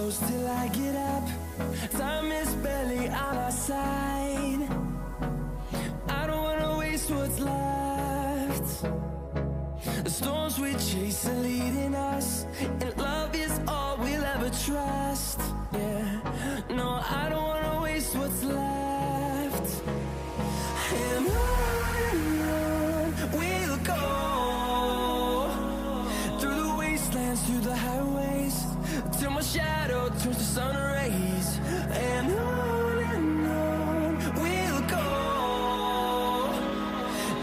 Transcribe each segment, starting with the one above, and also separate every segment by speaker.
Speaker 1: close till I get up. Time is barely on our side. I don't wanna waste what's left. The storms we chase are leading us, and love is all we'll ever trust. Yeah, no, I don't wanna waste what's left. And on we'll go, through the wastelands, through the highways, till my shadow turns to sun rays. And on we'll go,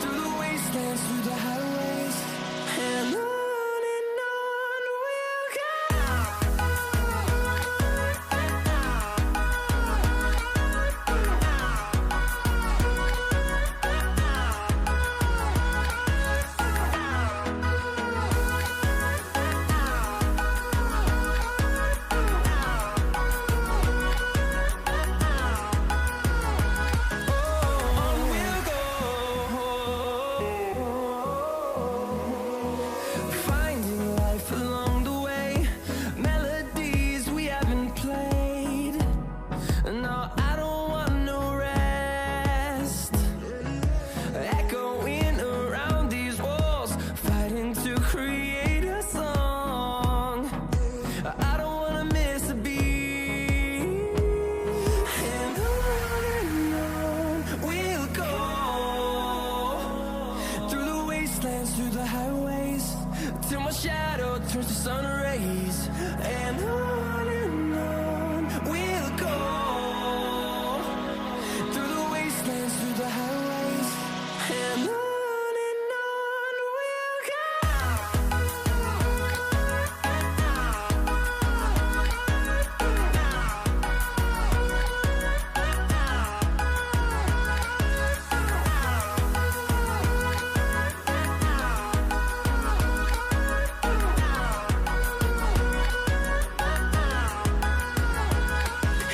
Speaker 1: through the wastelands, through the highways, and on we'll go. Finding life along the way, melodies we haven't played. No, I don't want no rest. Echoing around these walls, fighting to create a song. I don't wanna miss a beat. And on we'll go, through the wastelands, through the highways, till my shadow turns to sun rays. And on we'll go, through the wastelands, through the highways, and on we'll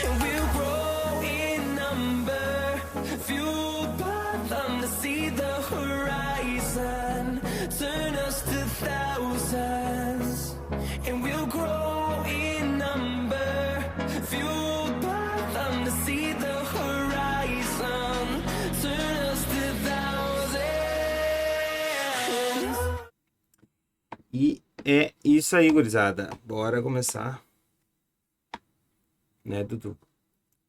Speaker 1: and we'll grow in number, fueled by them to see the horizon, turn us to thousands. And we'll grow in number, fueled by them to see the horizon, turn us to thousands.
Speaker 2: E é isso aí, gurizada. Bora começar. Né, Dudu?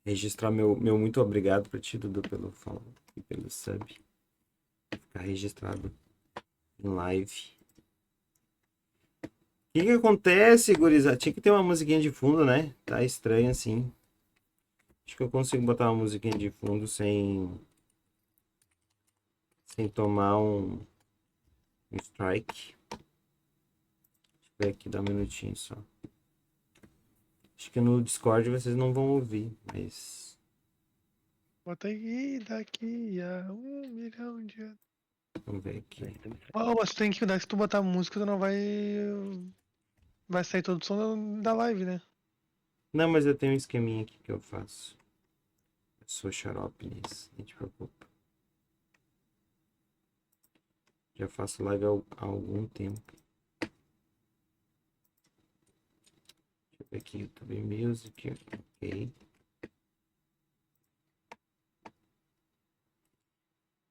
Speaker 2: Registrar meu muito obrigado pra ti, Dudu, pelo follow e pelo sub. Ficar registrado em live. O que acontece, gurizada? Tinha que ter uma musiquinha de fundo, né? Tá estranho assim. Acho que eu consigo botar uma musiquinha de fundo sem tomar um strike. Deixa eu ver aqui, dá um minutinho só. Acho que no Discord vocês não vão ouvir, mas...
Speaker 3: Bota aí daqui a 1 milhão de anos.
Speaker 2: Vamos ver aqui.
Speaker 3: Oh, mas tu tem que cuidar, se tu botar música, tu não vai. Vai sair todo o som da live, né?
Speaker 2: Não, mas eu tenho um esqueminha aqui que eu faço. Eu sou xarope nisso, não te preocupa. Já faço live há algum tempo. Deixa eu ver aqui, YouTube Music, ok.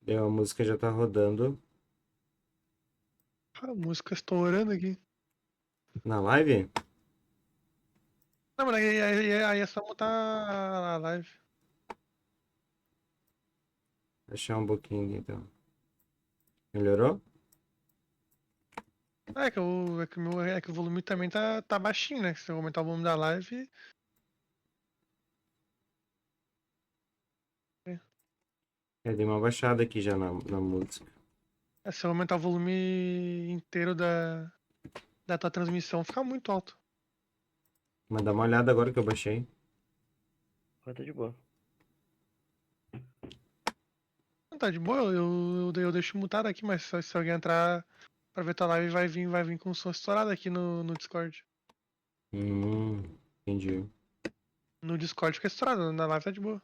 Speaker 2: Deu, a música já tá rodando.
Speaker 3: A música estourando aqui.
Speaker 2: Na live?
Speaker 3: Não, mas aí é só botar a live.
Speaker 2: Achar um pouquinho aqui, então. Melhorou?
Speaker 3: É que o volume também tá baixinho, né? Se eu aumentar o volume da live.
Speaker 2: Eu dei uma baixada aqui já na música.
Speaker 3: Se eu aumentar o volume inteiro da tua transmissão, fica muito alto.
Speaker 2: Mas dá uma olhada agora que eu baixei.
Speaker 4: Agora tá de boa.
Speaker 3: Não, tá de boa, eu deixo mutado aqui, mas se alguém entrar pra ver tua live, vai vir com o som estourado aqui no Discord.
Speaker 2: Entendi.
Speaker 3: No Discord fica estourado, na live tá de boa.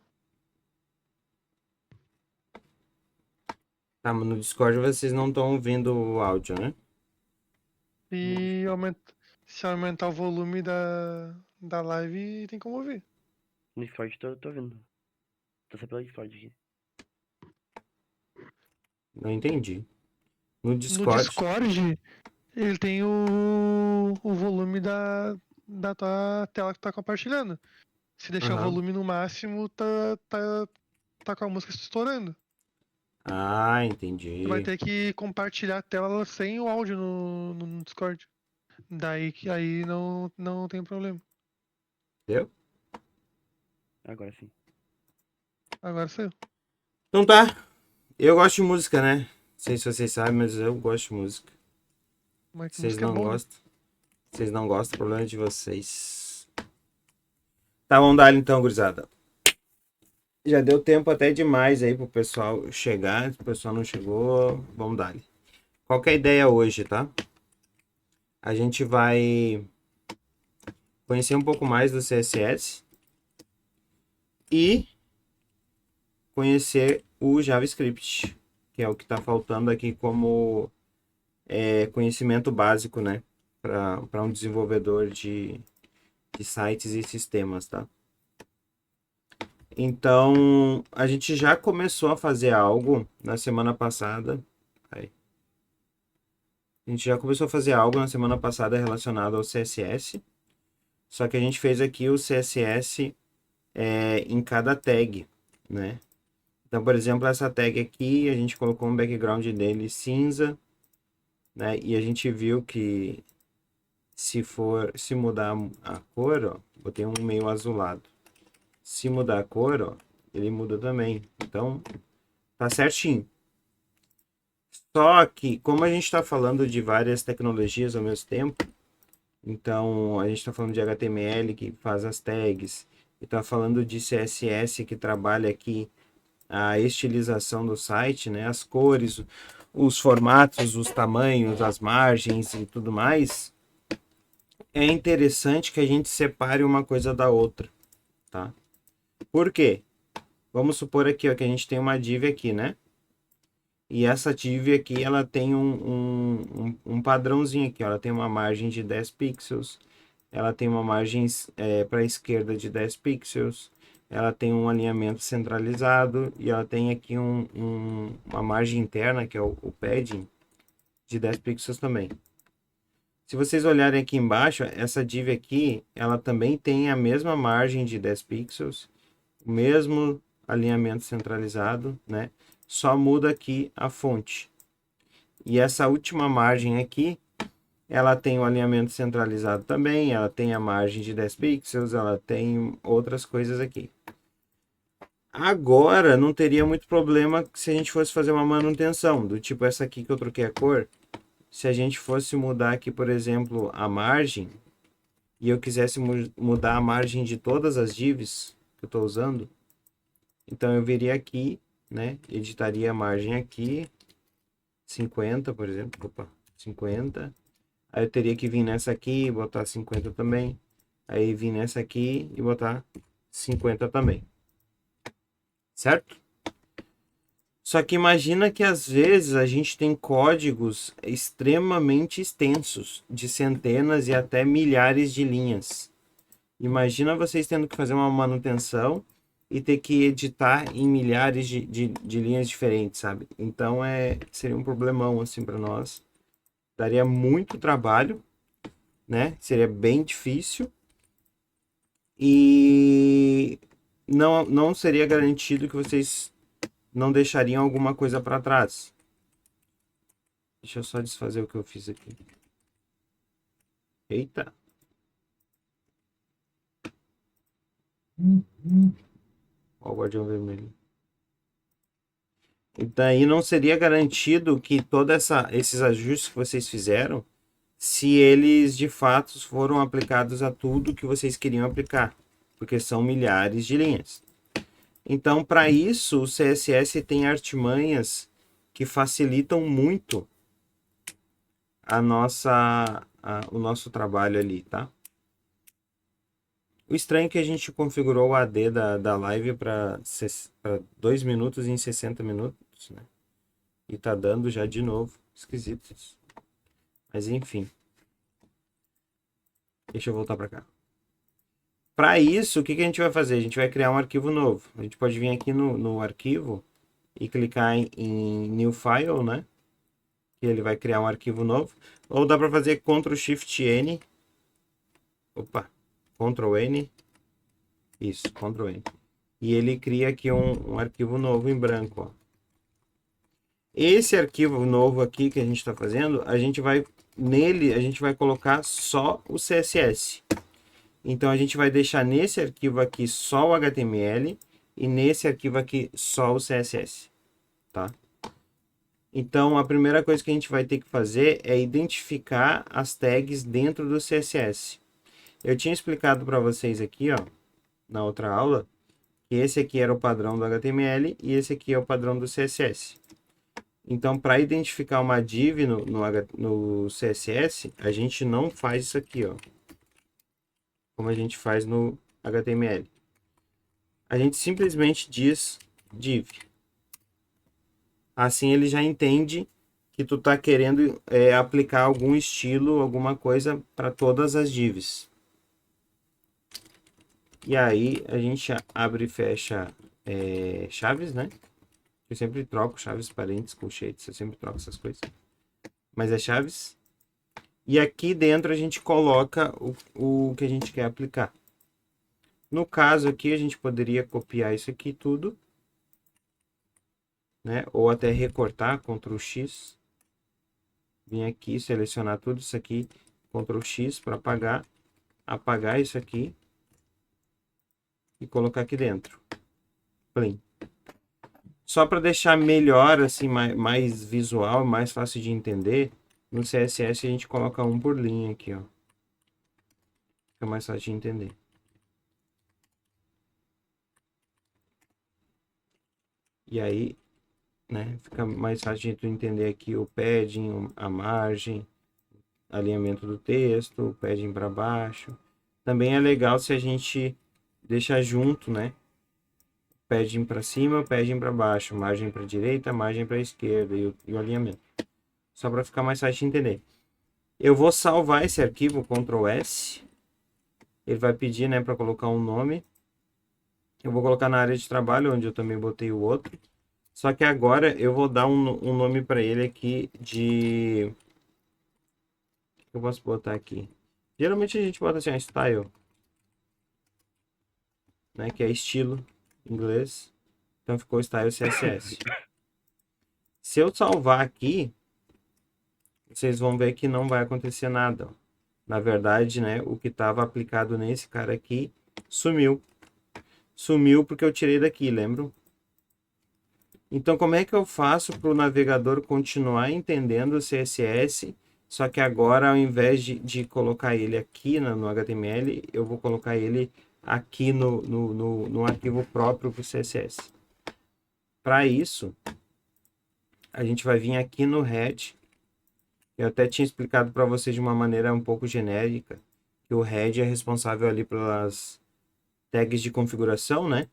Speaker 2: Tá, mas no Discord vocês não estão ouvindo o áudio, né?
Speaker 3: E se aumentar o volume da live tem como ouvir.
Speaker 4: No Discord tô ouvindo. Tô só pelo Discord aqui.
Speaker 2: Não entendi. No
Speaker 3: No
Speaker 2: Discord.
Speaker 3: Discord, ele tem o volume da tua tela que tu tá compartilhando. Se deixar o
Speaker 2: Aham.
Speaker 3: volume no máximo, tá com a música estourando.
Speaker 2: Ah,
Speaker 3: Tu vai
Speaker 2: entendi.
Speaker 3: ter que compartilhar a tela sem o áudio no Discord. Daí que aí não tem problema.
Speaker 2: Entendeu?
Speaker 4: Agora sim.
Speaker 3: Agora saiu.
Speaker 2: Então tá. Eu gosto de música, né? Não sei se vocês sabem, mas eu gosto de música.
Speaker 3: Mas que
Speaker 2: Vocês
Speaker 3: música é
Speaker 2: não
Speaker 3: boa, né?
Speaker 2: gostam? Vocês não gostam, o problema é de vocês. Tá, vamos dar então, gurizada. Já deu tempo até demais aí pro pessoal chegar. Se o pessoal não chegou, vamos dar. Qual que é a ideia hoje, tá? A gente vai conhecer um pouco mais do CSS e conhecer o JavaScript, que é o que está faltando aqui como conhecimento básico, né? Para um desenvolvedor de sites e sistemas, tá? Então, a gente já começou a fazer algo na semana passada. Aí. A gente já começou a fazer algo na semana passada relacionado ao CSS. Só que a gente fez aqui o CSS em cada tag, né? Então, por exemplo, essa tag aqui, a gente colocou um background dele cinza, né? E a gente viu que se mudar a cor, ó, botei um meio azulado. Se mudar a cor, ó, ele muda também. Então, tá certinho. Só que, como a gente está falando de várias tecnologias ao mesmo tempo, então a gente está falando de HTML que faz as tags, e está falando de CSS que trabalha aqui a estilização do site, né? As cores, os formatos, os tamanhos, as margens e tudo mais. É interessante que a gente separe uma coisa da outra, tá? Por quê? Vamos supor aqui, ó, que a gente tem uma div aqui, né? E essa div aqui, ela tem um padrãozinho aqui, ó. Ela tem uma margem de 10 pixels, ela tem uma margem para a esquerda de 10 pixels, ela tem um alinhamento centralizado e ela tem aqui uma margem interna, que é o padding, de 10 pixels também. Se vocês olharem aqui embaixo, essa div aqui, ela também tem a mesma margem de 10 pixels, o mesmo alinhamento centralizado, né? Só muda aqui a fonte. E essa última margem aqui, ela tem o alinhamento centralizado também, ela tem a margem de 10 pixels, ela tem outras coisas aqui. Agora, não teria muito problema se a gente fosse fazer uma manutenção, do tipo essa aqui que eu troquei a cor. Se a gente fosse mudar aqui, por exemplo, a margem, e eu quisesse mudar a margem de todas as divs que eu estou usando, então eu viria aqui, né, editaria a margem aqui, 50, por exemplo, opa, 50. Aí eu teria que vir nessa aqui e botar 50 também. Aí vir nessa aqui e botar 50 também. Certo? Só que imagina que às vezes a gente tem códigos extremamente extensos, de centenas e até milhares de linhas. Imagina vocês tendo que fazer uma manutenção e ter que editar em milhares de linhas diferentes, sabe? Então seria um problemão assim para nós. Daria muito trabalho, né? Seria bem difícil. E não seria garantido que vocês não deixariam alguma coisa para trás. Deixa eu só desfazer o que eu fiz aqui. Eita. Ó, o guardião vermelho. E daí não seria garantido que todos esses ajustes que vocês fizeram, se eles de fato foram aplicados a tudo que vocês queriam aplicar, porque são milhares de linhas. Então, para isso, o CSS tem artimanhas que facilitam muito o nosso trabalho ali, tá? O estranho é que a gente configurou o AD da live para 2 minutos em 60 minutos, né? E tá dando já de novo. Esquisito isso. Mas enfim. Deixa eu voltar para cá. Para isso, o que que a gente vai fazer? A gente vai criar um arquivo novo. A gente pode vir aqui no arquivo e clicar em New File, né? Que ele vai criar um arquivo novo. Ou dá para fazer Ctrl Shift N. Opa, Ctrl N. Isso, Ctrl N. E ele cria aqui um arquivo novo em branco, ó. Esse arquivo novo aqui que a gente está fazendo, nele a gente vai colocar só o CSS. Então a gente vai deixar nesse arquivo aqui só o HTML e nesse arquivo aqui só o CSS, tá? Então a primeira coisa que a gente vai ter que fazer é identificar as tags dentro do CSS. Eu tinha explicado para vocês aqui, ó, na outra aula, que esse aqui era o padrão do HTML e esse aqui é o padrão do CSS. Então, para identificar uma div no CSS, a gente não faz isso aqui, ó, como a gente faz no HTML. A gente simplesmente diz div. Assim ele já entende que tu tá querendo aplicar algum estilo, alguma coisa para todas as divs. E aí a gente abre e fecha chaves, né? Eu sempre troco chaves, parênteses, colchetes, eu sempre troco essas coisas. Mas é chaves. E aqui dentro a gente coloca o que a gente quer aplicar. No caso aqui, a gente poderia copiar isso aqui tudo, né? Ou até recortar, Ctrl X. Vim aqui, selecionar tudo isso aqui, Ctrl X para apagar. Apagar isso aqui. E colocar aqui dentro. Plim. Só para deixar melhor, assim, mais visual, mais fácil de entender, no CSS a gente coloca um por linha aqui, ó. Fica mais fácil de entender. E aí, né, fica mais fácil de tu entender aqui o padding, a margem, alinhamento do texto, o padding para baixo. Também é legal se a gente deixar junto, né? Padding para cima, padding para baixo, margem para direita, margem para esquerda e o alinhamento. Só para ficar mais fácil de entender. Eu vou salvar esse arquivo, Ctrl S. Ele vai pedir, né, para colocar um nome. Eu vou colocar na área de trabalho, onde eu também botei o outro. Só que agora eu vou dar um nome para ele aqui de... O que eu posso botar aqui? Geralmente a gente bota assim, style, né, que é estilo em inglês. Então ficou style CSS. Se eu salvar aqui, vocês vão ver que não vai acontecer nada. Na verdade, né, o que estava aplicado nesse cara aqui sumiu. Sumiu porque eu tirei daqui, lembram? Então, como é que eu faço para o navegador continuar entendendo o CSS, só que agora, ao invés de colocar ele aqui no HTML, eu vou colocar ele aqui no arquivo próprio para o CSS. Para isso, a gente vai vir aqui no head. Eu até tinha explicado para vocês de uma maneira um pouco genérica, que o head é responsável ali pelas tags de configuração, né?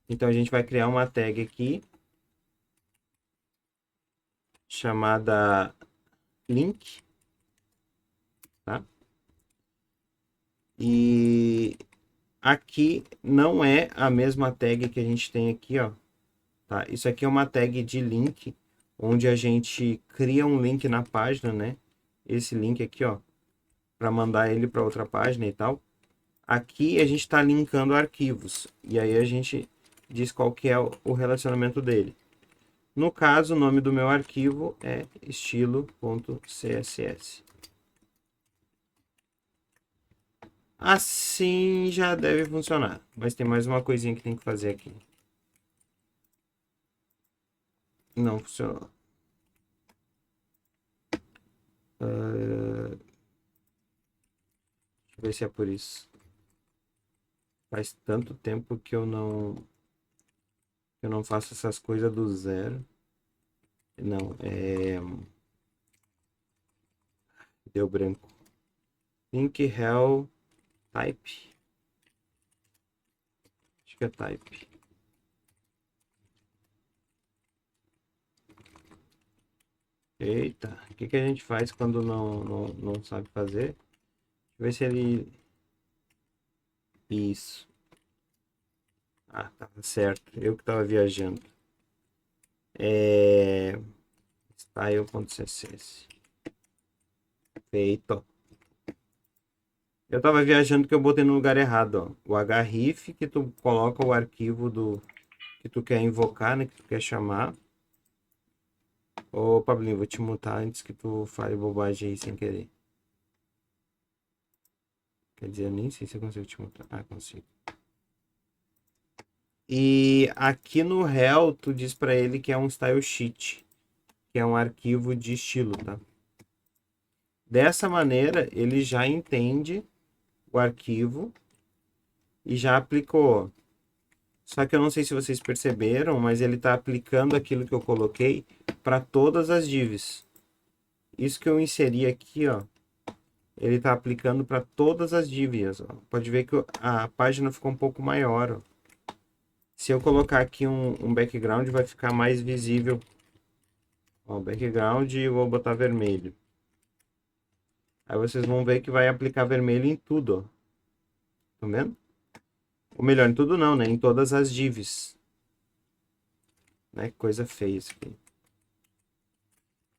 Speaker 2: Então a gente vai criar uma tag aqui chamada link, tá? E aqui não é a mesma tag que a gente tem aqui, ó, tá? Isso aqui é uma tag de link, onde a gente cria um link na página, né? Esse link aqui, ó, para mandar ele para outra página e tal. Aqui a gente está linkando arquivos, e aí a gente diz qual que é o relacionamento dele. No caso, o nome do meu arquivo é estilo.css. Assim já deve funcionar, mas tem mais uma coisinha que tem que fazer aqui. Não funcionou. Deixa eu ver se é por isso. Faz tanto tempo que eu não faço essas coisas do zero. Não, deu branco. Link hell type. Acho que é type. Eita, o que a gente faz quando não sabe fazer? Deixa eu ver se ele... Isso. Ah, tá certo. Eu que tava viajando. Style.css. Feito. Eu tava viajando que eu botei no lugar errado, ó. O href que tu coloca o arquivo do que tu quer invocar, né, que tu quer chamar. Ô, Pablinho, vou te mutar antes que tu fale bobagem aí sem querer. Quer dizer, eu nem sei se eu consigo te mutar. Ah, consigo. E aqui no Hell, tu diz pra ele que é um style sheet, que é um arquivo de estilo, tá? Dessa maneira, ele já entende o arquivo e já aplicou. Só que eu não sei se vocês perceberam, mas ele está aplicando aquilo que eu coloquei para todas as divs. Isso que eu inseri aqui, ó, ele está aplicando para todas as divs. Ó. Pode ver que a página ficou um pouco maior. Ó. Se eu colocar aqui um background, vai ficar mais visível. Ó, o background e vou botar vermelho. Aí vocês vão ver que vai aplicar vermelho em tudo. Ó. Tá vendo? Ou melhor, em tudo não, né? Em todas as divs. Né? Coisa feia isso aqui.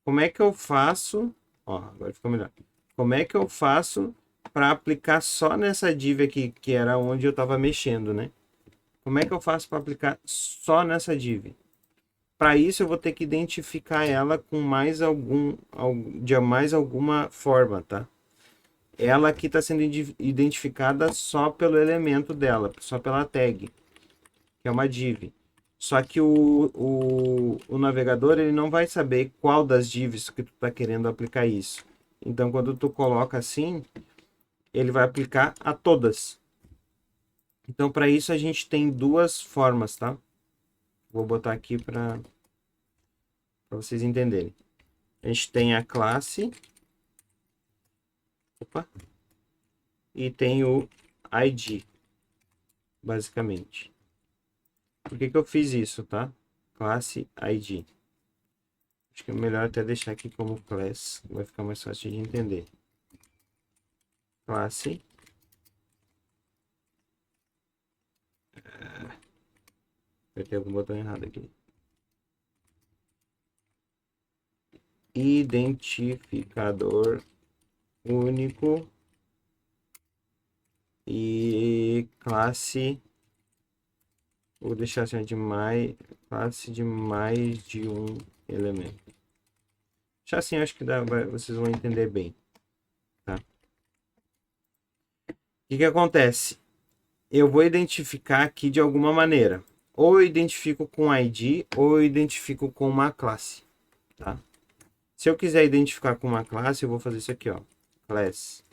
Speaker 2: Como é que eu faço? Ó, agora ficou melhor. Como é que eu faço para aplicar só nessa div aqui, que era onde eu estava mexendo, né? Como é que eu faço para aplicar só nessa div? Para isso eu vou ter que identificar ela com mais alguma forma, tá? Ela aqui está sendo identificada só pelo elemento dela, só pela tag, que é uma div. Só que o navegador ele não vai saber qual das divs que tu está querendo aplicar isso. Então, quando tu coloca assim, ele vai aplicar a todas. Então, para isso, a gente tem duas formas, tá? Vou botar aqui para vocês entenderem. A gente tem a classe. Opa. E tem o ID, basicamente. Por que eu fiz isso, tá? Classe ID. Acho que é melhor até deixar aqui como class. Vai ficar mais fácil de entender. Classe. Apertei algum botão errado aqui. Identificador único. E classe. Vou deixar assim de classe de mais de um elemento. Já assim acho que vocês vão entender bem. Tá? O que acontece? Eu vou identificar aqui de alguma maneira. Ou eu identifico com ID, ou eu identifico com uma classe. Tá? Se eu quiser identificar com uma classe, eu vou fazer isso aqui, ó. Class.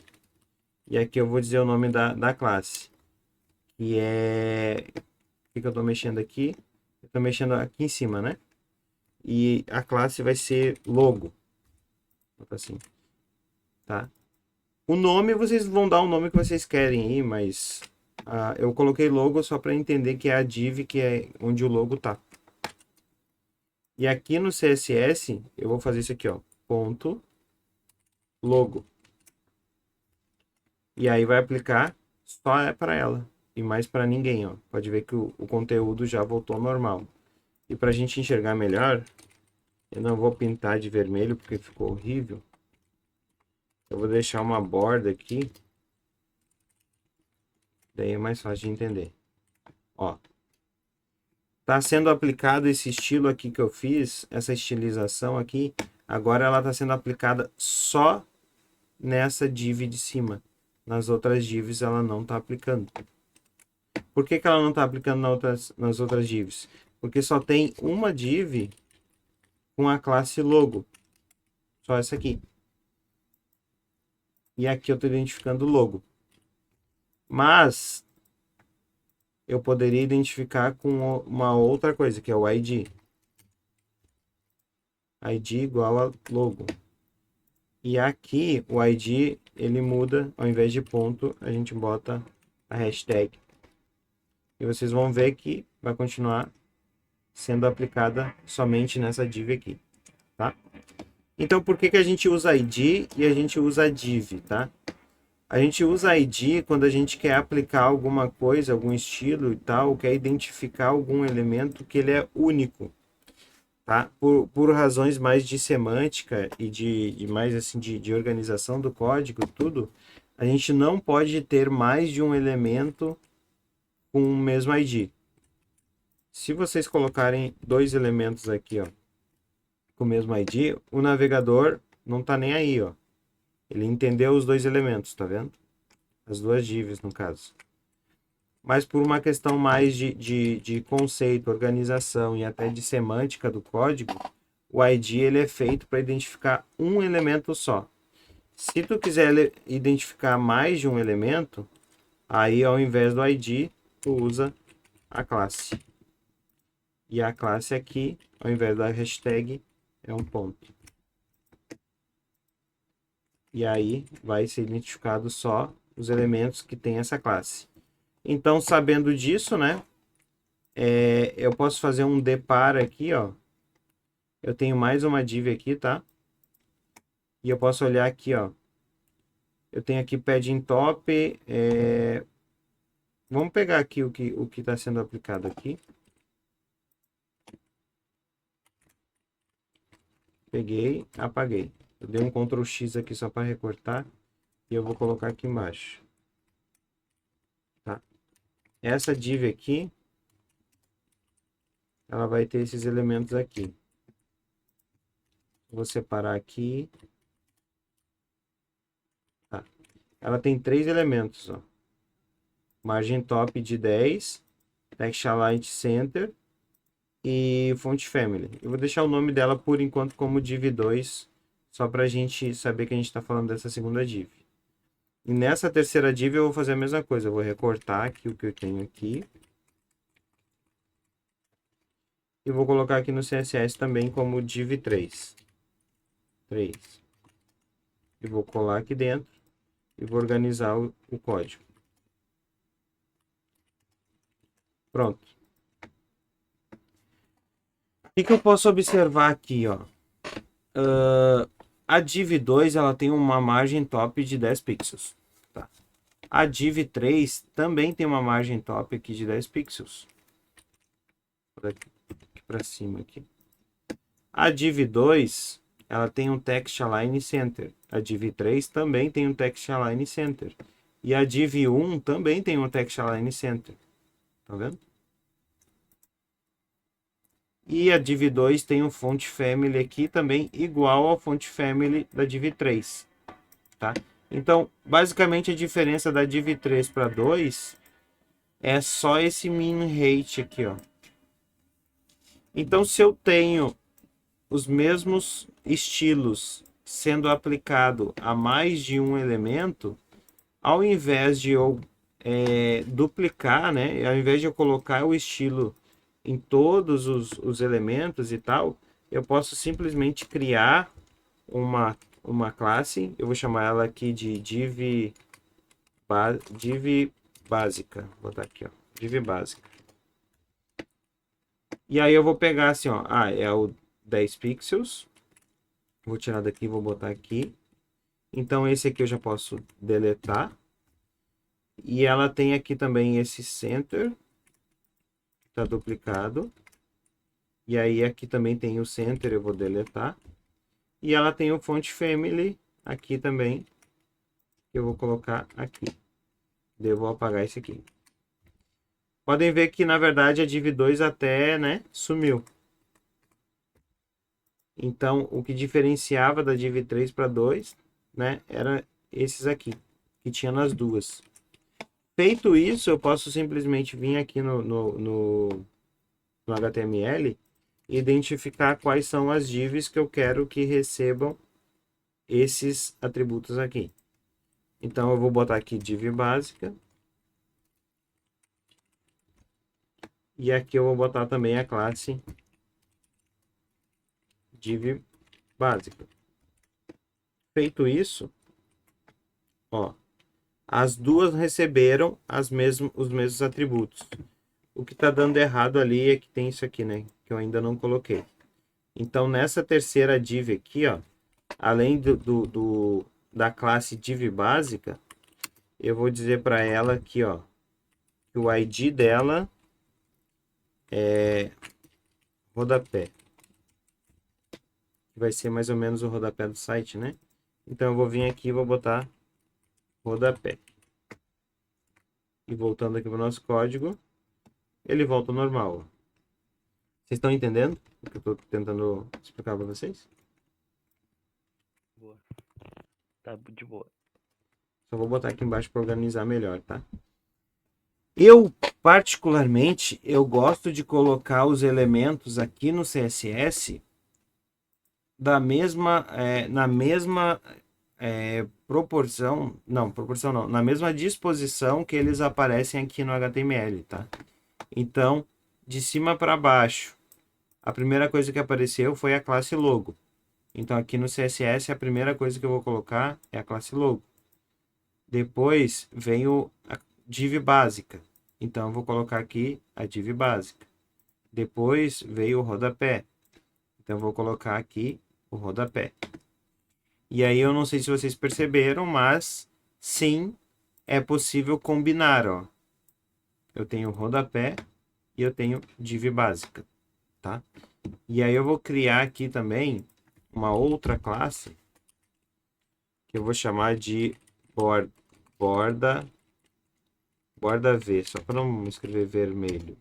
Speaker 2: E aqui eu vou dizer o nome da classe. Que é... O que eu estou mexendo aqui? Eu estou mexendo aqui em cima, né? E a classe vai ser logo. Assim. Tá? O nome, vocês vão dar o nome que vocês querem aí, mas... eu coloquei logo só para entender que é a div que é onde o logo tá. E aqui no CSS, eu vou fazer isso aqui, ó. Ponto logo. E aí vai aplicar só para ela. E mais para ninguém, ó. Pode ver que o conteúdo já voltou ao normal. E para a gente enxergar melhor, eu não vou pintar de vermelho porque ficou horrível. Eu vou deixar uma borda aqui. Daí é mais fácil de entender. Ó. Tá sendo aplicado esse estilo aqui que eu fiz, essa estilização aqui. Agora ela está sendo aplicada só nessa div de cima. Nas outras divs ela não está aplicando. Por que ela não está aplicando nas outras divs? Porque só tem uma div com a classe logo. Só essa aqui. E aqui eu estou identificando o logo. Mas eu poderia identificar com uma outra coisa, que é o ID. ID igual a logo. E aqui o ID ele muda, ao invés de ponto, a gente bota a hashtag. E vocês vão ver que vai continuar sendo aplicada somente nessa div aqui, tá? Então, por que a gente usa ID e a gente usa div, tá? A gente usa ID quando a gente quer aplicar alguma coisa, algum estilo e tal, quer identificar algum elemento que ele é único, tá? Por razões mais de semântica e de mais assim de organização do código, tudo, a gente não pode ter mais de um elemento com o mesmo ID. Se vocês colocarem dois elementos aqui, ó, com o mesmo ID, o navegador não tá nem aí, ó. Ele entendeu os dois elementos, tá vendo? As duas divs, no caso. Mas por uma questão mais de conceito, organização e até de semântica do código, o ID ele é feito para identificar um elemento só. Se tu quiser identificar mais de um elemento, aí ao invés do ID, tu usa a classe. E a classe aqui, ao invés da hashtag, é um ponto. E aí vai ser identificado só os elementos que tem essa classe. Então, sabendo disso, né? Eu posso fazer um depar aqui, ó. Eu tenho mais uma div aqui, tá? E eu posso olhar aqui, ó. Eu tenho aqui padding top. Vamos pegar aqui o que está sendo aplicado aqui. Peguei, apaguei. Eu dei um Ctrl X aqui só para recortar. E eu vou colocar aqui embaixo. Tá? Essa div aqui, ela vai ter esses elementos aqui. Vou separar aqui. Tá. Ela tem 3 elementos, ó. Margem top de 10, text align center e font family. Eu vou deixar o nome dela por enquanto como div2, só para a gente saber que a gente está falando dessa segunda div. E nessa terceira div eu vou fazer a mesma coisa. Eu vou recortar aqui o que eu tenho aqui. E vou colocar aqui no CSS também como div3. 3. E vou colar aqui dentro. E vou organizar o código. Pronto. O que eu posso observar aqui, ó? A div2 ela tem uma margem top de 10 pixels. Tá? A div3 também tem uma margem top aqui de 10 pixels. Aqui para cima aqui. A div2 ela tem um text align center. A div3 também tem um text align center. E a div1 também tem um text align center. Tá vendo? E a div2 tem um font family aqui também igual ao font family da div3, tá? Então, basicamente a diferença da div3 para 2 é só esse min height aqui, ó. Então, se eu tenho os mesmos estilos sendo aplicado a mais de um elemento, ao invés de eu duplicar, né? Ao invés de eu colocar o estilo em todos os elementos e tal, eu posso simplesmente criar uma classe. Eu vou chamar ela aqui de div básica. Vou botar aqui, ó, div básica. E aí eu vou pegar assim, ó, é o 10 pixels. Vou tirar daqui e vou botar aqui. Então esse aqui eu já posso deletar. E ela tem aqui também esse center. Está duplicado. E aí aqui também tem o center, eu vou deletar. E ela tem o font family aqui também. Eu vou colocar aqui. Eu vou apagar esse aqui. Podem ver que na verdade a div2 até, né, sumiu. Então o que diferenciava da div3 para 2, né, era esses aqui, que tinha nas duas. Feito isso, eu posso simplesmente vir aqui no HTML e identificar quais são as divs que eu quero que recebam esses atributos aqui. Então, eu vou botar aqui div básica. E aqui eu vou botar também a classe div básica. Feito isso, ó. As duas receberam os mesmos atributos. O que está dando errado ali é que tem isso aqui, né? Que eu ainda não coloquei. Então, nessa terceira div aqui, ó, além da classe div básica, eu vou dizer para ela aqui, ó, que o ID dela é rodapé. Vai ser mais ou menos o rodapé do site, né? Então eu vou vir aqui e vou botar rodapé. E voltando aqui para o nosso código, ele volta ao normal. Vocês estão entendendo o que eu estou tentando explicar para vocês?
Speaker 4: Boa. Tá de boa.
Speaker 2: Só vou botar aqui embaixo para organizar melhor, tá? Eu, particularmente, eu gosto de colocar os elementos aqui no CSS da mesma, na mesma proporção, não, na mesma disposição que eles aparecem aqui no HTML, tá? Então, de cima para baixo, a primeira coisa que apareceu foi a classe logo. Então, aqui no CSS, a primeira coisa que eu vou colocar é a classe logo. Depois vem a div básica. Então, eu vou colocar aqui a div básica. Depois veio o rodapé. Então, eu vou colocar aqui o rodapé. E aí, eu não sei se vocês perceberam, mas sim, é possível combinar, ó. Eu tenho rodapé e eu tenho div básica, tá? E aí, eu vou criar aqui também uma outra classe que eu vou chamar de borda V, só para não escrever vermelho.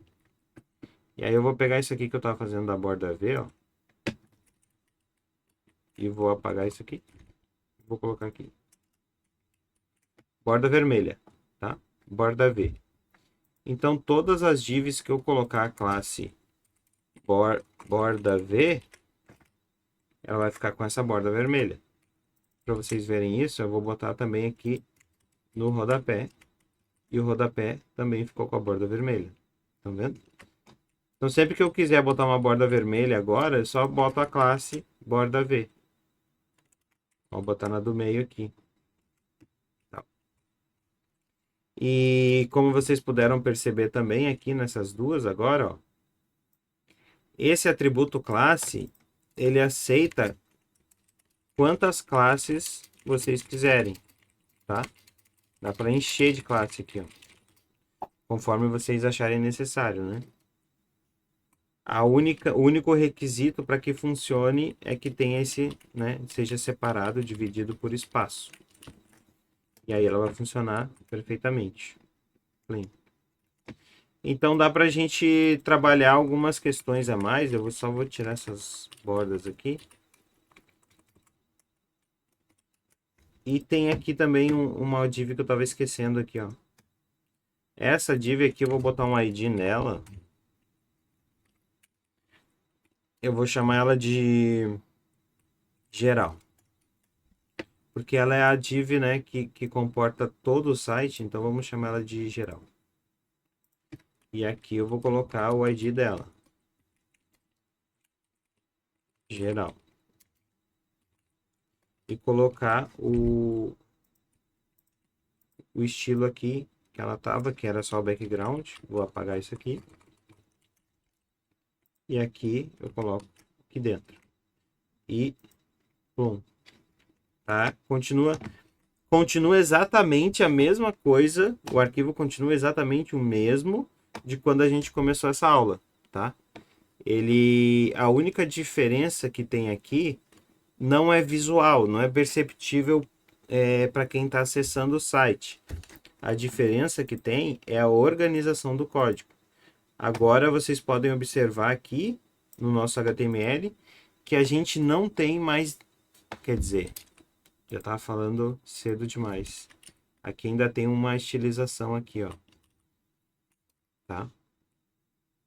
Speaker 2: E aí eu vou pegar isso aqui que eu estava fazendo da borda V, ó, e vou apagar isso aqui. Vou colocar aqui borda vermelha, tá? Borda V. Então todas as divs que eu colocar a classe borda V, ela vai ficar com essa borda vermelha. Para vocês verem isso, eu vou botar também aqui no rodapé. E o rodapé também ficou com a borda vermelha. Estão vendo? Então, sempre que eu quiser botar uma borda vermelha agora, eu só boto a classe borda V. Vou botar na do meio aqui. Tá. E como vocês puderam perceber também aqui nessas duas agora, ó, esse atributo classe, ele aceita quantas classes vocês quiserem, tá? Dá para encher de classe aqui, ó, conforme vocês acharem necessário, né? O único requisito para que funcione é que tenha esse, né, seja separado, dividido por espaço. E aí ela vai funcionar perfeitamente. Então dá para a gente trabalhar algumas questões a mais. Eu só vou tirar essas bordas aqui. E tem aqui também uma div que eu estava esquecendo aqui, ó. Essa div aqui eu vou botar um ID nela. Eu vou chamar ela de geral. Porque ela é a div, né, que comporta todo o site, então vamos chamar ela de geral. E aqui eu vou colocar o ID dela. Geral. E colocar o estilo aqui que ela tava, que era só o background. Vou apagar isso aqui. E aqui eu coloco aqui dentro. E pum. Tá? Continua exatamente a mesma coisa. O arquivo continua exatamente o mesmo de quando a gente começou essa aula, tá? A única diferença que tem aqui não é visual, não é perceptível para quem está acessando o site. A diferença que tem é a organização do código. Agora vocês podem observar aqui no nosso HTML que a gente não tem mais, quer dizer, já estava falando cedo demais. Aqui ainda tem uma estilização aqui, ó, tá?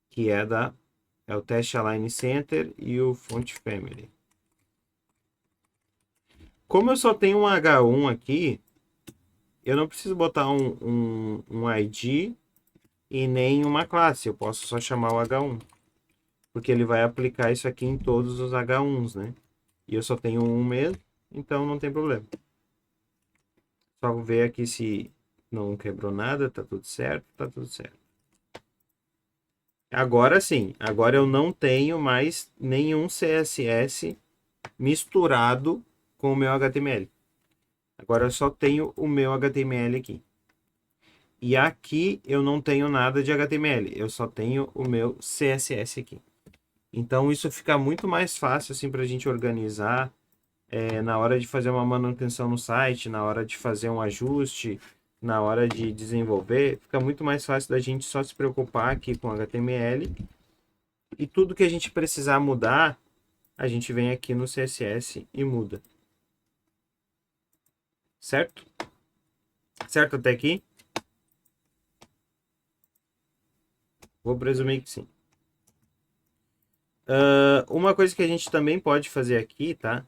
Speaker 2: Que é o Text Align Center e o Font Family. Como eu só tenho um H1 aqui, eu não preciso botar um ID e nem uma classe. Eu posso só chamar o H1. Porque ele vai aplicar isso aqui em todos os H1s, né? E eu só tenho um mesmo, então não tem problema. Só vou ver aqui se não quebrou nada, tá tudo certo, tá tudo certo. Agora sim, agora eu não tenho mais nenhum CSS misturado com o meu HTML. Agora eu só tenho o meu HTML aqui, E aqui eu não tenho nada de HTML, eu só tenho o meu CSS aqui. Então isso fica muito mais fácil assim para a gente organizar na hora de fazer uma manutenção no site, na hora de fazer um ajuste, na hora de desenvolver, fica muito mais fácil da gente só se preocupar aqui com HTML e tudo que a gente precisar mudar, a gente vem aqui no CSS e muda. Certo? Certo até aqui? Vou presumir que sim. Uma coisa que a gente também pode fazer aqui, tá?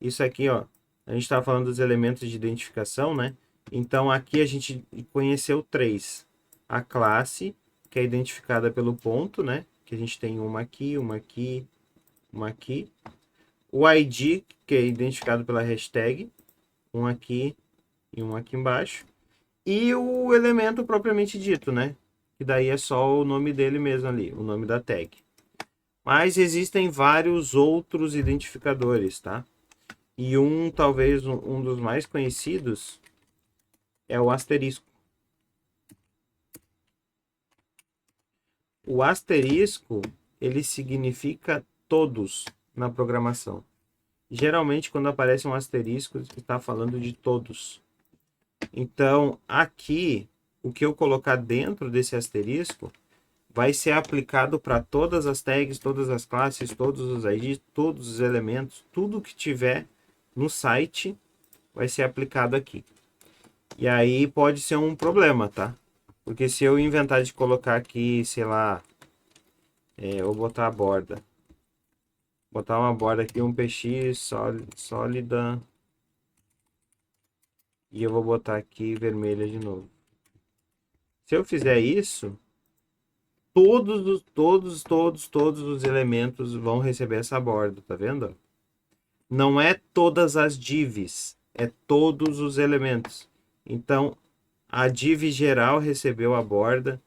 Speaker 2: Isso aqui, ó. A gente está falando dos elementos de identificação, né? Então, aqui a gente conheceu 3. A classe, que é identificada pelo ponto, né? Que a gente tem uma aqui, uma aqui, uma aqui. O ID, que é identificado pela hashtag. Um aqui e um aqui embaixo. E o elemento propriamente dito, né? Que daí é só o nome dele mesmo ali, o nome da tag. Mas existem vários outros identificadores, tá? E talvez um dos mais conhecidos é o asterisco. O asterisco, ele significa todos na programação. Geralmente, quando aparece um asterisco, está falando de todos. Então, aqui, o que eu colocar dentro desse asterisco vai ser aplicado para todas as tags, todas as classes, todos os IDs, todos os elementos, tudo que tiver no site vai ser aplicado aqui. E aí pode ser um problema, tá? Porque se eu inventar de colocar aqui, sei lá, eu vou botar a borda. Botar uma borda aqui, um PX sólida. E eu vou botar aqui vermelha de novo. Se eu fizer isso, todos os elementos vão receber essa borda, tá vendo? Não é todas as divs, é todos os elementos. Então, a div geral recebeu a borda,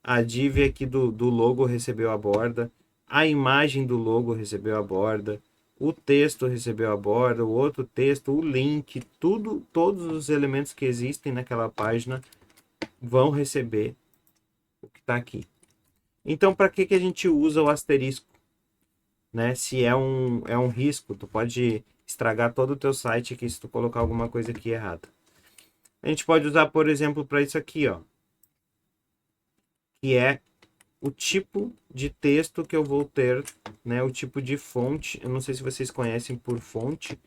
Speaker 2: a div aqui do logo recebeu a borda, a imagem do logo recebeu a borda, o texto recebeu a borda, o outro texto, o link, todos os elementos que existem naquela página vão receber o que está aqui. Então, para que a gente usa o asterisco? Né? Se é um risco, tu pode estragar todo o teu site aqui se tu colocar alguma coisa aqui errada. A gente pode usar, por exemplo, para isso aqui, ó, que é o tipo de texto que eu vou ter, né? O tipo de fonte. Eu não sei se vocês conhecem por fonte,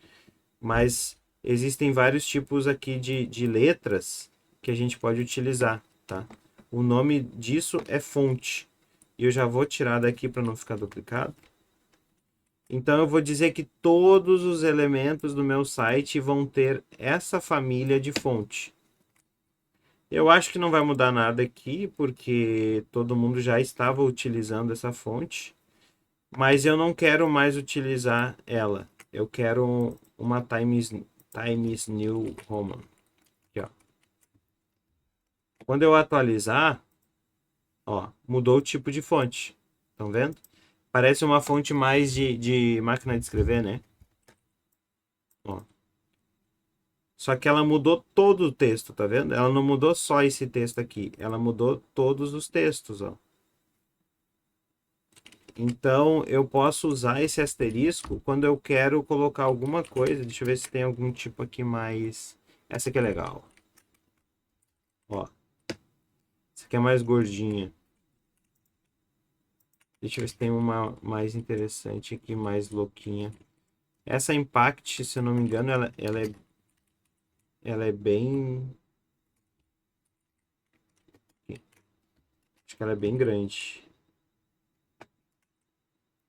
Speaker 2: mas existem vários tipos aqui de letras que a gente pode utilizar, tá? O nome disso é fonte. E eu já vou tirar daqui para não ficar duplicado. Então eu vou dizer que todos os elementos do meu site vão ter essa família de fonte. Eu acho que não vai mudar nada aqui, porque todo mundo já estava utilizando essa fonte. Mas eu não quero mais utilizar ela. Eu quero uma Times New Roman. Aqui, ó. Quando eu atualizar, ó, mudou o tipo de fonte. Estão vendo? Parece uma fonte mais de máquina de escrever, né? Ó. Só que ela mudou todo o texto, tá vendo? Ela não mudou só esse texto aqui. Ela mudou todos os textos, ó. Então, eu posso usar esse asterisco quando eu quero colocar alguma coisa. Deixa eu ver se tem algum tipo aqui mais... Essa aqui é legal. Ó. Essa aqui é mais gordinha. Deixa eu ver se tem uma mais interessante aqui, mais louquinha. Essa Impact, se eu não me engano, ela é bem... Acho que ela é bem grande.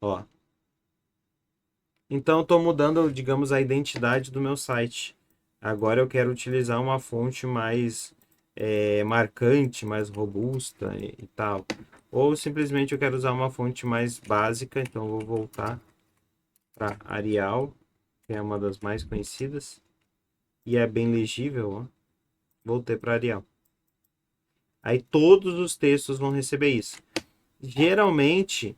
Speaker 2: Ó. Então, eu estou mudando, digamos, a identidade do meu site. Agora eu quero utilizar uma fonte mais marcante, mais robusta e tal. Ou simplesmente eu quero usar uma fonte mais básica, então eu vou voltar para Arial, que é uma das mais conhecidas. E é bem legível, ó. Voltei para Arial. Aí todos os textos vão receber isso. Geralmente,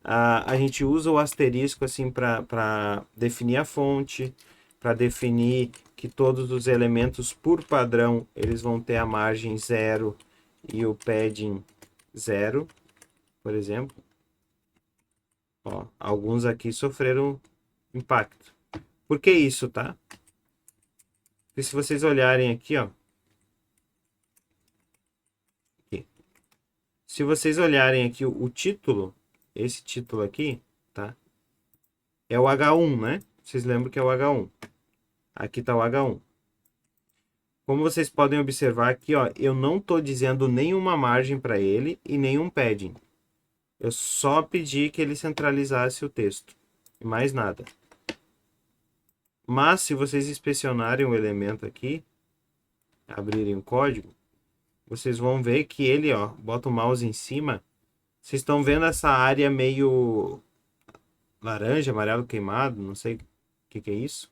Speaker 2: a gente usa o asterisco assim para definir a fonte, para definir que todos os elementos por padrão eles vão ter a margem 0 e o padding 0, por exemplo. Ó, alguns aqui sofreram impacto. Por que isso, tá? Porque se vocês olharem aqui, ó. Aqui. Se vocês olharem aqui o título, esse título aqui, tá? É o H1, né? Vocês lembram que é o H1. Aqui tá o H1. Como vocês podem observar aqui, ó, eu não estou dizendo nenhuma margem para ele e nenhum padding. Eu só pedi que ele centralizasse o texto. E mais nada. Mas se vocês inspecionarem o elemento aqui, abrirem o código, vocês vão ver que ele, ó, bota o mouse em cima. Vocês estão vendo essa área meio laranja, amarelo queimado, não sei o que é isso.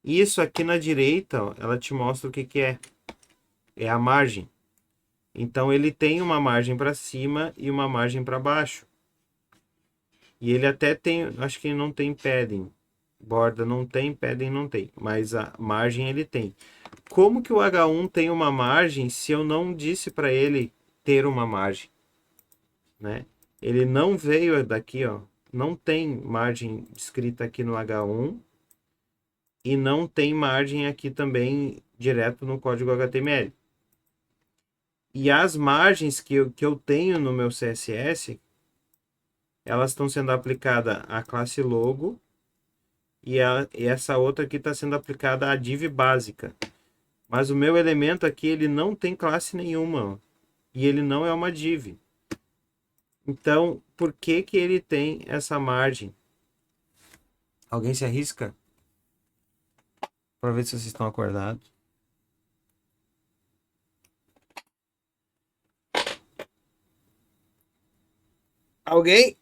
Speaker 2: Isso aqui na direita, ó, ela te mostra o que é. É a margem. Então ele tem uma margem para cima e uma margem para baixo. E ele até tem, acho que ele não tem padding. Borda não tem, padding não tem. Mas a margem ele tem. Como que o H1 tem uma margem se eu não disse para ele ter uma margem? Né? Ele não veio daqui, ó. Não tem margem escrita aqui no H1. E não tem margem aqui também direto no código HTML. E as margens que eu tenho no meu CSS, elas estão sendo aplicadas à classe logo e essa outra aqui está sendo aplicada à div básica. Mas o meu elemento aqui, ele não tem classe nenhuma, ó, e ele não é uma div. Então, por que que ele tem essa margem? Alguém se arrisca? Para ver se vocês estão acordados. Alguém?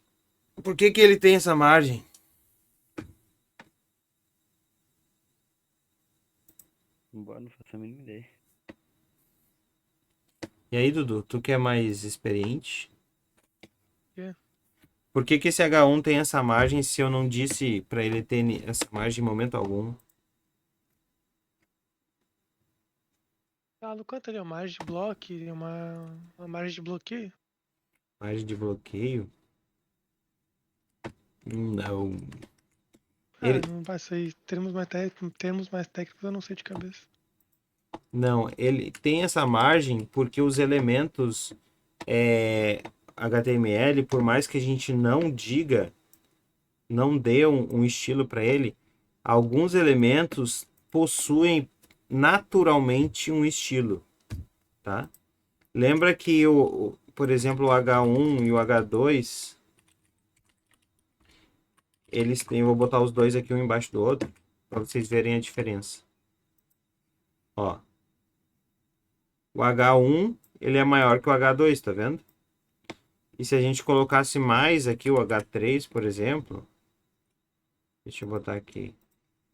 Speaker 2: Por que que ele tem essa margem?
Speaker 4: Embora não faça a mínima ideia.
Speaker 2: E aí, Dudu, tu que é mais experiente?
Speaker 3: É.
Speaker 2: Por que que esse H1 tem essa margem se eu não disse para ele ter essa margem em momento algum?
Speaker 3: Ah, no canto ali, uma margem de bloco, uma margem de bloqueio.
Speaker 2: Margem de bloqueio? Não. Ele...
Speaker 3: Não vai sair. Termos mais técnicos, eu não sei de cabeça.
Speaker 2: Não, ele tem essa margem porque os elementos HTML, por mais que a gente não diga, não dê um estilo para ele, alguns elementos possuem naturalmente um estilo, tá? Lembra que, por exemplo, o H1 e o H2, eles têm, eu vou botar os dois aqui um embaixo do outro, para vocês verem a diferença. Ó. O H1, ele é maior que o H2, tá vendo? E se a gente colocasse mais aqui, o H3, por exemplo... Deixa eu botar aqui.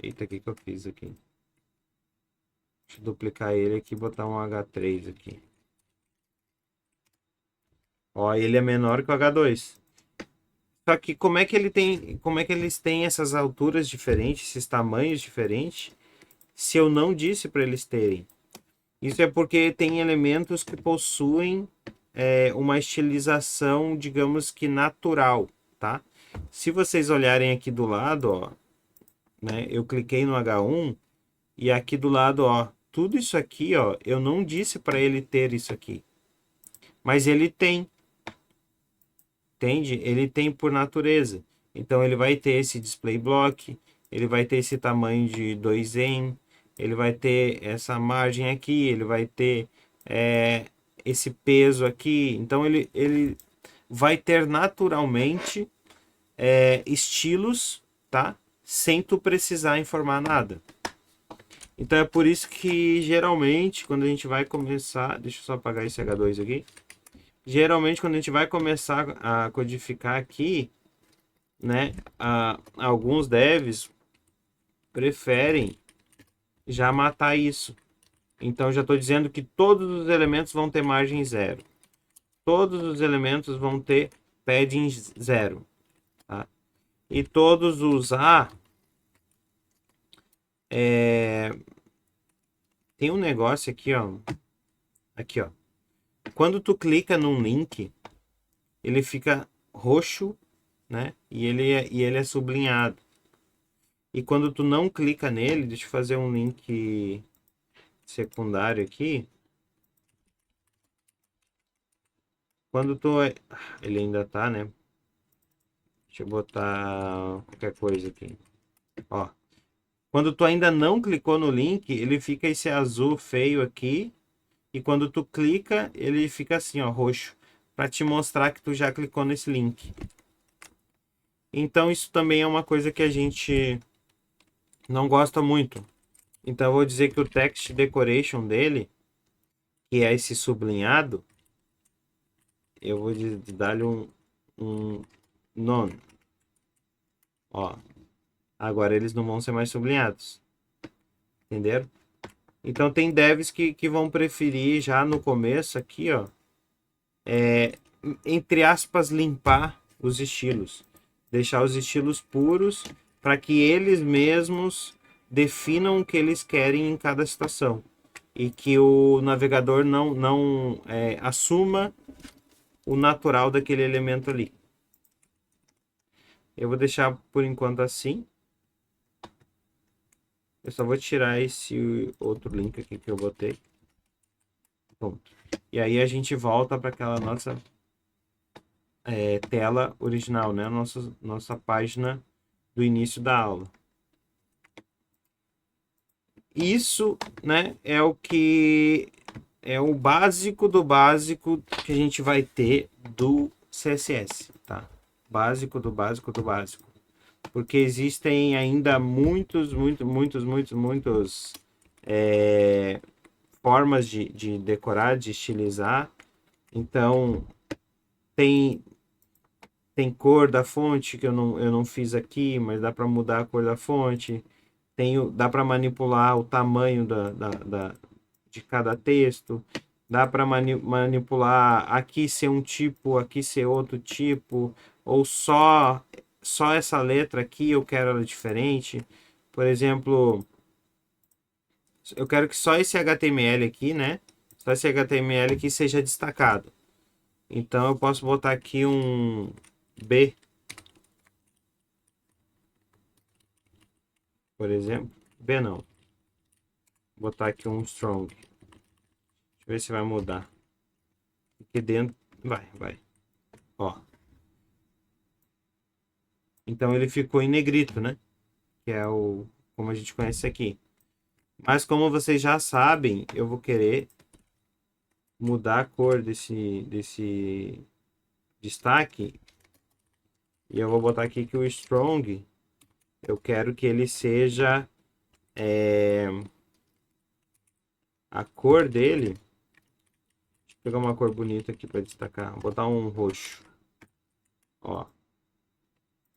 Speaker 2: Eita, o que eu fiz aqui? Deixa eu duplicar ele aqui e botar um H3 aqui. Ó, ele é menor que o H2. Só que como é que eles têm essas alturas diferentes, esses tamanhos diferentes, se eu não disse para eles terem? Isso é porque tem elementos que possuem uma estilização, digamos que natural, tá? Se vocês olharem aqui do lado, ó, né, eu cliquei no H1 e aqui do lado, ó, tudo isso aqui, ó, eu não disse para ele ter isso aqui, mas ele tem, entende? Ele tem por natureza. Então ele vai ter esse display block, ele vai ter esse tamanho de 2em, ele vai ter essa margem aqui, ele vai ter esse peso aqui. Então ele vai ter naturalmente estilos, tá? Sem tu precisar informar nada. Então é por isso que geralmente quando a gente vai começar, deixa eu só apagar esse H2 aqui. Geralmente quando a gente vai começar a codificar aqui, né, alguns devs preferem já matar isso. Então já estou dizendo que todos os elementos vão ter margem 0. Todos os elementos vão ter padding 0. Tá? E todos os A Tem um negócio aqui, ó. Aqui, ó. Quando tu clica num link, ele fica roxo, né? E ele é sublinhado. E quando tu não clica nele, deixa eu fazer um link secundário aqui. Quando tu... Ele ainda tá, né? Deixa eu botar qualquer coisa aqui. Ó. Quando tu ainda não clicou no link, ele fica esse azul feio aqui. E quando tu clica, ele fica assim, ó, roxo. Para te mostrar que tu já clicou nesse link. Então isso também é uma coisa que a gente não gosta muito. Então eu vou dizer que o text decoration dele, que é esse sublinhado, eu vou dar-lhe um none. Ó, agora eles não vão ser mais sublinhados. Entenderam? Então tem devs que vão preferir já no começo aqui, ó, entre aspas, limpar os estilos. Deixar os estilos puros para que eles mesmos definam o que eles querem em cada situação. E que o navegador não assuma o natural daquele elemento ali. Eu vou deixar por enquanto assim. Eu só vou tirar esse outro link aqui que eu botei. Pronto. E aí a gente volta para aquela nossa tela original, né? Nossa página do início da aula. Isso, né, é o que é o básico do básico que a gente vai ter do CSS, tá? Básico do básico do básico. Porque existem ainda muitas formas de decorar, de estilizar. Então, tem cor da fonte que eu não fiz aqui, mas dá para mudar a cor da fonte. Dá para manipular o tamanho de cada texto. Dá para manipular aqui ser um tipo, aqui ser outro tipo. Ou só essa letra aqui eu quero ela diferente. Por exemplo, eu quero que só esse HTML aqui, né? Só esse HTML aqui seja destacado. Então eu posso botar aqui um B, por exemplo. B não. Vou botar aqui um strong. Deixa eu ver se vai mudar. Aqui dentro, vai. Ó. Então ele ficou em negrito, né? Que é como a gente conhece aqui. Mas como vocês já sabem, eu vou querer mudar a cor desse destaque. E eu vou botar aqui que o strong, eu quero que ele seja a cor dele. Deixa eu pegar uma cor bonita aqui para destacar. Vou botar um roxo. Ó.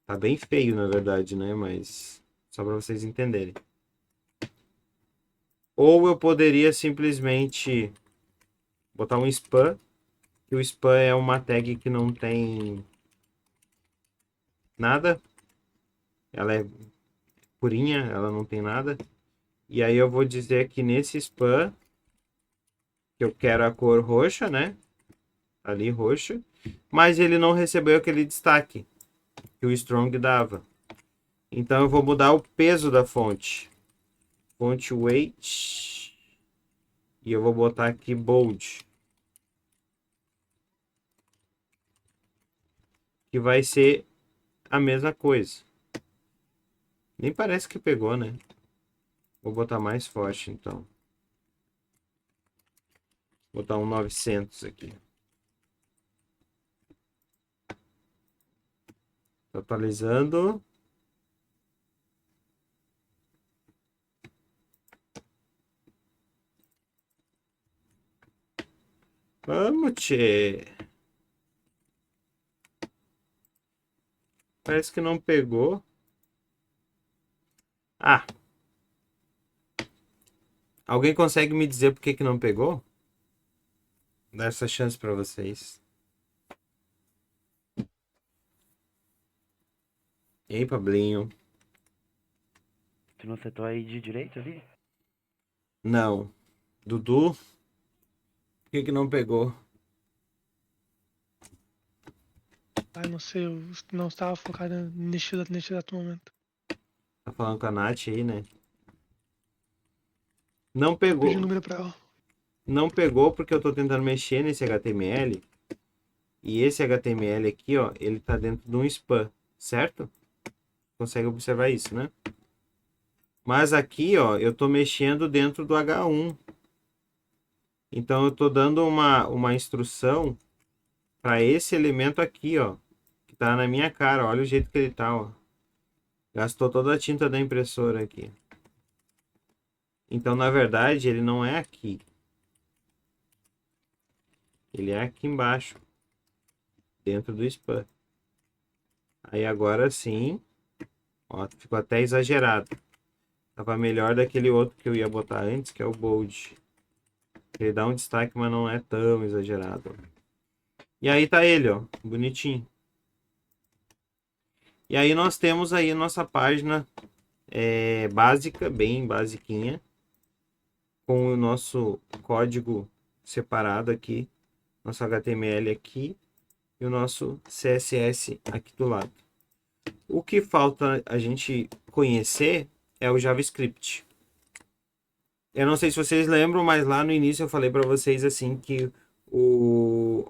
Speaker 2: Tá bem feio, na verdade, né? Mas só para vocês entenderem. Ou eu poderia simplesmente botar um spam. Que o spam é uma tag que não tem nada. Ela é purinha, ela não tem nada. E aí eu vou dizer que nesse spam que eu quero a cor roxa, né? Ali roxa. Mas ele não recebeu aquele destaque que o strong dava. Então eu vou mudar o peso da fonte. Font weight. E eu vou botar aqui bold. Que vai ser a mesma coisa. Nem parece que pegou, né? Vou botar mais forte, então. Vou botar um 900 aqui. Tô atualizando. Vamos, tchê. Parece que não pegou. Ah. Alguém consegue me dizer por que não pegou? Dar essa chance para vocês. E aí, Pablinho?
Speaker 4: Tu Tu não acertou aí de direito ali?
Speaker 2: Não. Dudu, por que que não pegou?
Speaker 3: Ah, não sei, eu não estava focado neste exato momento.
Speaker 2: Tá falando com a Nath aí, né? Não
Speaker 3: Eu pedi o
Speaker 2: pegou.
Speaker 3: número pra ela.
Speaker 2: Não pegou porque eu tô tentando mexer nesse HTML. E esse HTML aqui, ó, ele tá dentro de um span, certo? Consegue observar isso, né? Mas aqui, ó, eu tô mexendo dentro do H1. Então eu tô dando uma instrução para esse elemento aqui, ó, que tá na minha cara. Olha o jeito que ele tá, ó. Gastou toda a tinta da impressora aqui. Então, na verdade, ele não é aqui. Ele é aqui embaixo, dentro do span. Aí agora sim, ó, ficou até exagerado. Tava melhor daquele outro que eu ia botar antes, que é o bold. Ele dá um destaque, mas não é tão exagerado. E aí tá ele, ó, bonitinho. E aí nós temos aí a nossa página básica, bem basiquinha, com o nosso código separado aqui, nosso HTML aqui e o nosso CSS aqui do lado. O que falta a gente conhecer é o JavaScript. Eu não sei se vocês lembram, mas lá no início eu falei para vocês assim que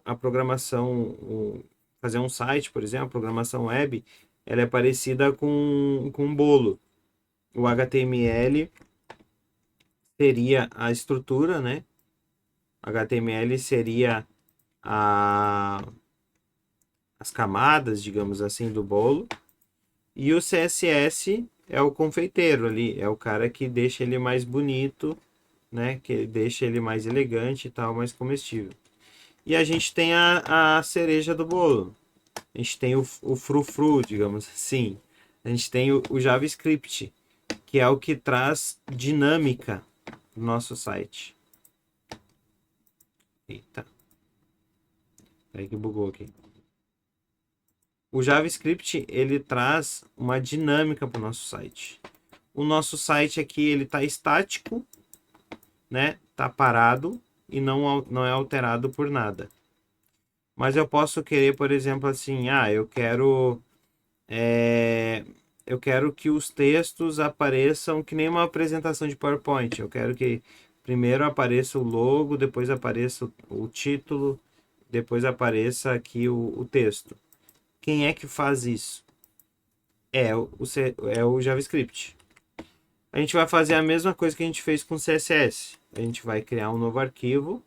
Speaker 2: a programação, fazer um site, por exemplo, a programação web, ela é parecida com um bolo. O HTML seria a estrutura, né? HTML seria as camadas, digamos assim, do bolo. E o CSS é o confeiteiro ali, é o cara que deixa ele mais bonito, né? Que deixa ele mais elegante e tal, mais comestível. E a gente tem a cereja do bolo. A gente tem o frufru, digamos assim. A gente tem o JavaScript, que é o que traz dinâmica no nosso site. Eita. Peraí que bugou aqui. O JavaScript, ele traz uma dinâmica para o nosso site. O nosso site aqui, ele está estático, né? Tá parado e não é alterado por nada. Mas eu posso querer, por exemplo, assim, eu quero que os textos apareçam que nem uma apresentação de PowerPoint. Eu quero que primeiro apareça o logo, depois apareça o título, depois apareça aqui o texto. Quem é que faz isso? É o JavaScript. A gente vai fazer a mesma coisa que a gente fez com CSS. A gente vai criar um novo arquivo,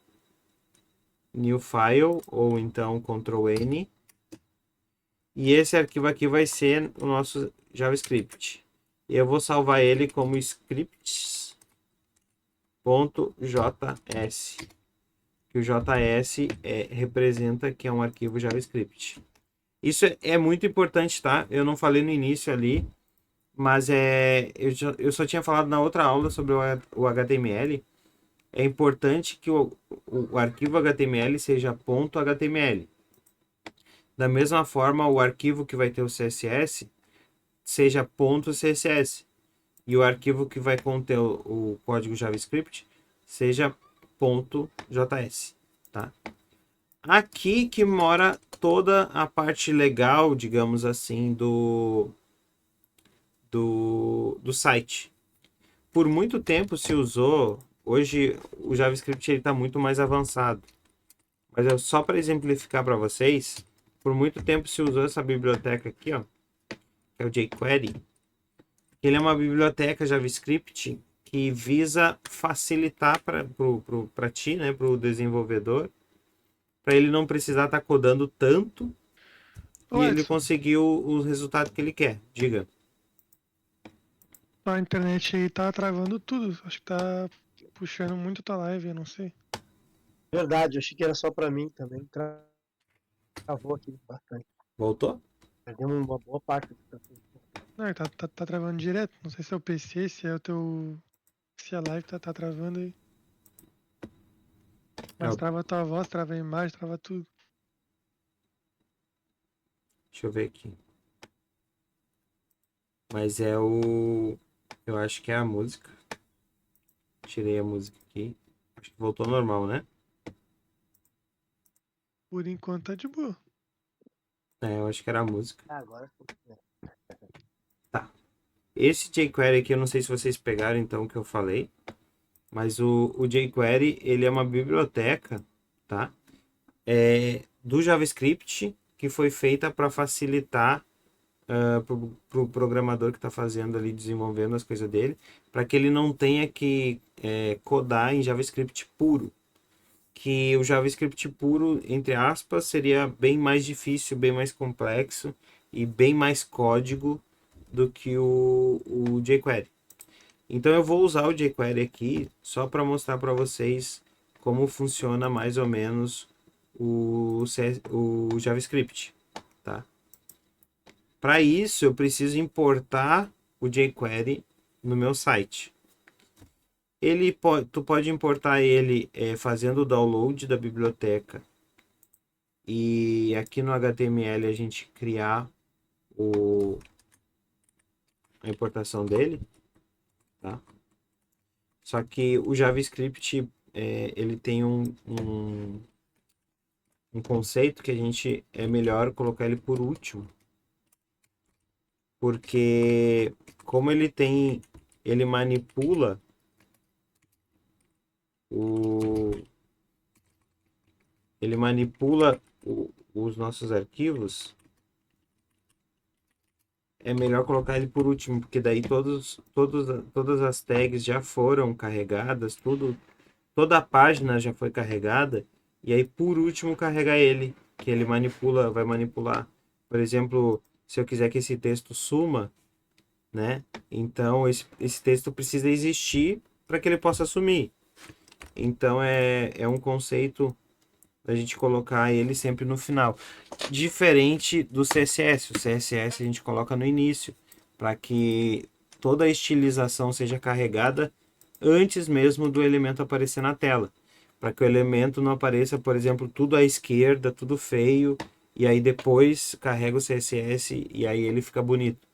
Speaker 2: new file, ou então Ctrl N. E esse arquivo aqui vai ser o nosso JavaScript. E eu vou salvar ele como scripts.js. Que o JS representa que é um arquivo JavaScript. Isso é muito importante, tá? Eu não falei no início ali, mas eu só tinha falado na outra aula sobre o HTML. É importante que o arquivo HTML seja .html. Da mesma forma, o arquivo que vai ter o CSS seja .css. E o arquivo que vai conter o código JavaScript seja .js, tá? Aqui que mora toda a parte legal, digamos assim, do site. Por muito tempo se usou, hoje o JavaScript está muito mais avançado. Mas só para exemplificar para vocês, por muito tempo se usou essa biblioteca aqui, ó, que é o jQuery. Ele é uma biblioteca JavaScript que visa facilitar para ti, né, para o desenvolvedor, para ele não precisar estar codando tanto
Speaker 3: Ô,
Speaker 2: e ele
Speaker 3: Edson,
Speaker 2: conseguir o resultado que ele quer. Diga.
Speaker 3: a internet aí tá travando tudo. Acho que tá puxando muito tua live, eu não sei.
Speaker 5: Verdade, eu achei que era só pra mim também. Travou aqui bastante.
Speaker 2: Voltou?
Speaker 5: Perdemos uma boa parte do tempo.
Speaker 3: Não, tá travando direto. Não sei se é o PC, se é o teu. Se a live tá travando aí. Mas trava a tua voz, trava a imagem, trava tudo.
Speaker 2: Deixa eu ver aqui. Mas é o Eu acho que é a música. Tirei a música aqui. Acho que voltou ao normal, né?
Speaker 3: Por enquanto tá de boa.
Speaker 2: É, eu acho que era a música.
Speaker 5: Ah, agora foi.
Speaker 2: Tá. Esse jQuery aqui, eu não sei se vocês pegaram então o que eu falei. Mas o jQuery, ele é uma biblioteca, tá? Do JavaScript que foi feita para facilitar para o programador que está fazendo ali, desenvolvendo as coisas dele, para que ele não tenha que codar em JavaScript puro. Que o JavaScript puro, entre aspas, seria bem mais difícil, bem mais complexo e bem mais código do que o jQuery. Então eu vou usar o jQuery aqui só para mostrar para vocês como funciona mais ou menos o JavaScript, tá? Para isso eu preciso importar o jQuery no meu site. Tu pode importar ele fazendo o download da biblioteca e aqui no HTML a gente criar a importação dele, tá? Só que o JavaScript ele tem um conceito que a gente é melhor colocar ele por último, porque como ele manipula os nossos arquivos, é melhor colocar ele por último, porque daí todas as tags já foram carregadas, toda a página já foi carregada, e aí por último carregar ele, que ele vai manipular. Por exemplo, se eu quiser que esse texto suma, né? Então esse texto precisa existir para que ele possa sumir. Então é um conceito da gente colocar ele sempre no final. Diferente do CSS. O CSS a gente coloca no início, para que toda a estilização seja carregada antes mesmo do elemento aparecer na tela. Para que o elemento não apareça, por exemplo, tudo à esquerda, tudo feio, e aí depois carrega o CSS e aí ele fica bonito.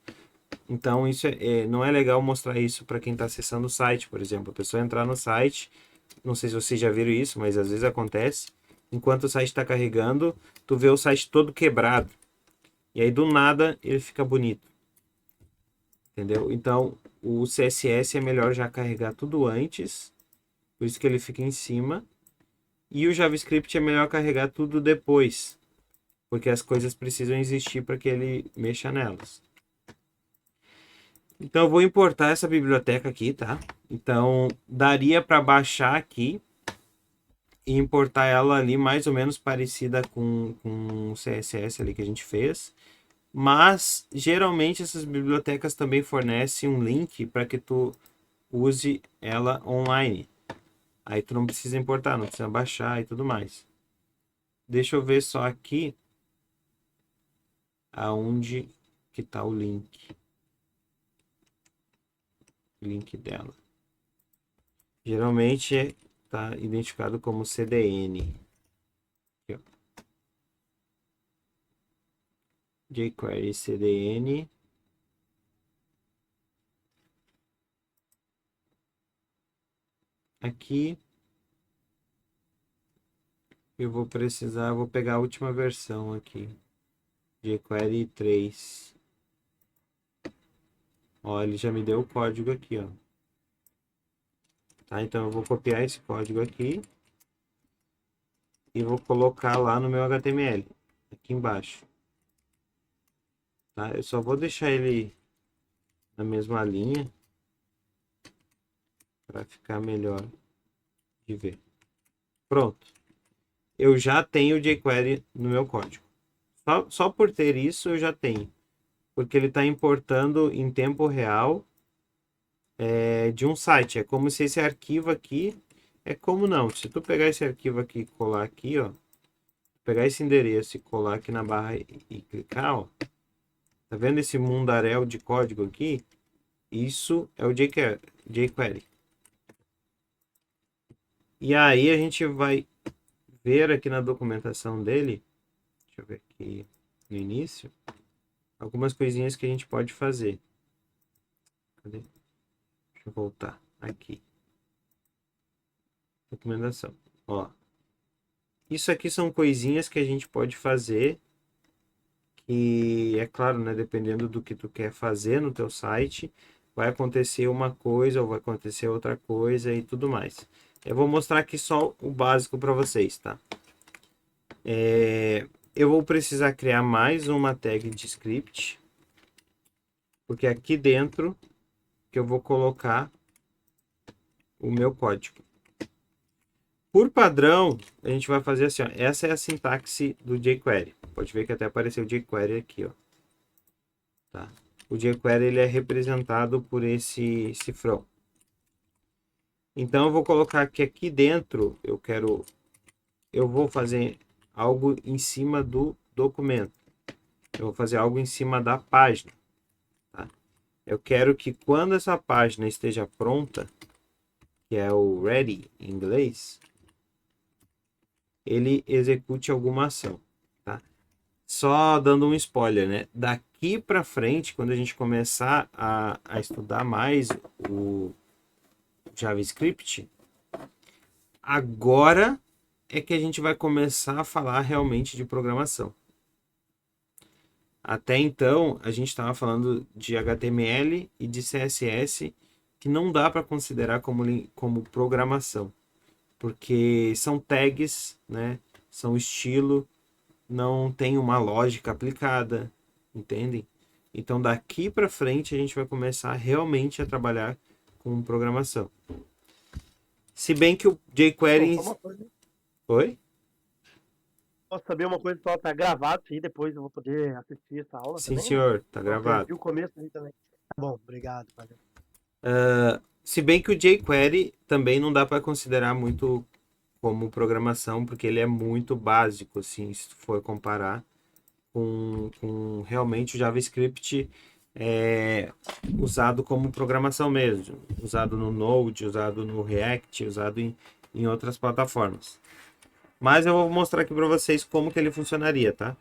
Speaker 2: Então isso não é legal mostrar isso para quem está acessando o site, por exemplo. A pessoa entrar no site, não sei se vocês já viram isso, mas às vezes acontece. Enquanto o site está carregando, tu vê o site todo quebrado. E aí do nada ele fica bonito. Entendeu? Então o CSS é melhor já carregar tudo antes. Por isso que ele fica em cima. E o JavaScript é melhor carregar tudo depois. Porque as coisas precisam existir para que ele mexa nelas. Então eu vou importar essa biblioteca aqui, tá? Então daria para baixar aqui e importar ela ali mais ou menos parecida com o CSS ali que a gente fez. Mas geralmente essas bibliotecas também fornecem um link para que tu use ela online. Aí tu não precisa importar, não precisa baixar e tudo mais. Deixa eu ver só aqui aonde que tá o link. Link dela. Geralmente está identificado como CDN. Aqui, ó. jQuery CDN. Aqui eu vou pegar a última versão aqui. jQuery 3. Ó, ele já me deu o código aqui, ó. Tá, então eu vou copiar esse código aqui e vou colocar lá no meu HTML, aqui embaixo. Tá? Eu só vou deixar ele na mesma linha para ficar melhor de ver. Pronto. Eu já tenho o jQuery no meu código. Só por ter isso eu já tenho. Porque ele está importando em tempo real de um site. É como se esse arquivo aqui... É como não. Se tu pegar esse arquivo aqui e colar aqui, ó. Pegar esse endereço e colar aqui na barra e clicar, ó. Tá vendo esse mundaréu de código aqui? Isso é o jQuery. E aí a gente vai ver aqui na documentação dele, deixa eu ver aqui no início, algumas coisinhas que a gente pode fazer. Cadê? eu voltar aqui. Recomendação. Ó. Isso aqui são coisinhas que a gente pode fazer. Que é claro, né? Dependendo do que tu quer fazer no teu site, vai acontecer uma coisa ou vai acontecer outra coisa e tudo mais. Eu vou mostrar aqui só o básico para vocês, tá? Eu vou precisar criar mais uma tag de script, porque aqui dentro que eu vou colocar o meu código. Por padrão, a gente vai fazer assim, ó. Essa é a sintaxe do jQuery. Pode ver que até apareceu o jQuery aqui, ó. Tá? O jQuery ele é representado por esse cifrão. Então eu vou colocar que aqui dentro eu vou fazer algo em cima do documento. Eu vou fazer algo em cima da página. Tá? Eu quero que quando essa página esteja pronta, que é o ready em inglês, ele execute alguma ação. Tá? Só dando um spoiler, né? Daqui para frente, quando a gente começar a estudar mais o JavaScript, agora é que a gente vai começar a falar realmente de programação. Até então, a gente estava falando de HTML e de CSS, que não dá para considerar como programação, porque são tags, né? São estilo, não tem uma lógica aplicada, entendem? Então, daqui para frente, a gente vai começar realmente a trabalhar com programação. Se bem que o jQuery... Oi?
Speaker 5: Posso saber uma coisa só? Tá gravado aí, depois eu vou poder assistir essa aula
Speaker 2: Sim,
Speaker 5: também?
Speaker 2: senhor, tá
Speaker 5: Eu
Speaker 2: gravado.
Speaker 5: perdi o começo aí também. Tá bom, obrigado. Valeu.
Speaker 2: Se bem que o jQuery também não dá para considerar muito como programação, porque ele é muito básico, assim, se for comparar com realmente o JavaScript usado como programação mesmo, usado no Node, usado no React, usado em outras plataformas. Mas eu vou mostrar aqui para vocês como que ele funcionaria, tá?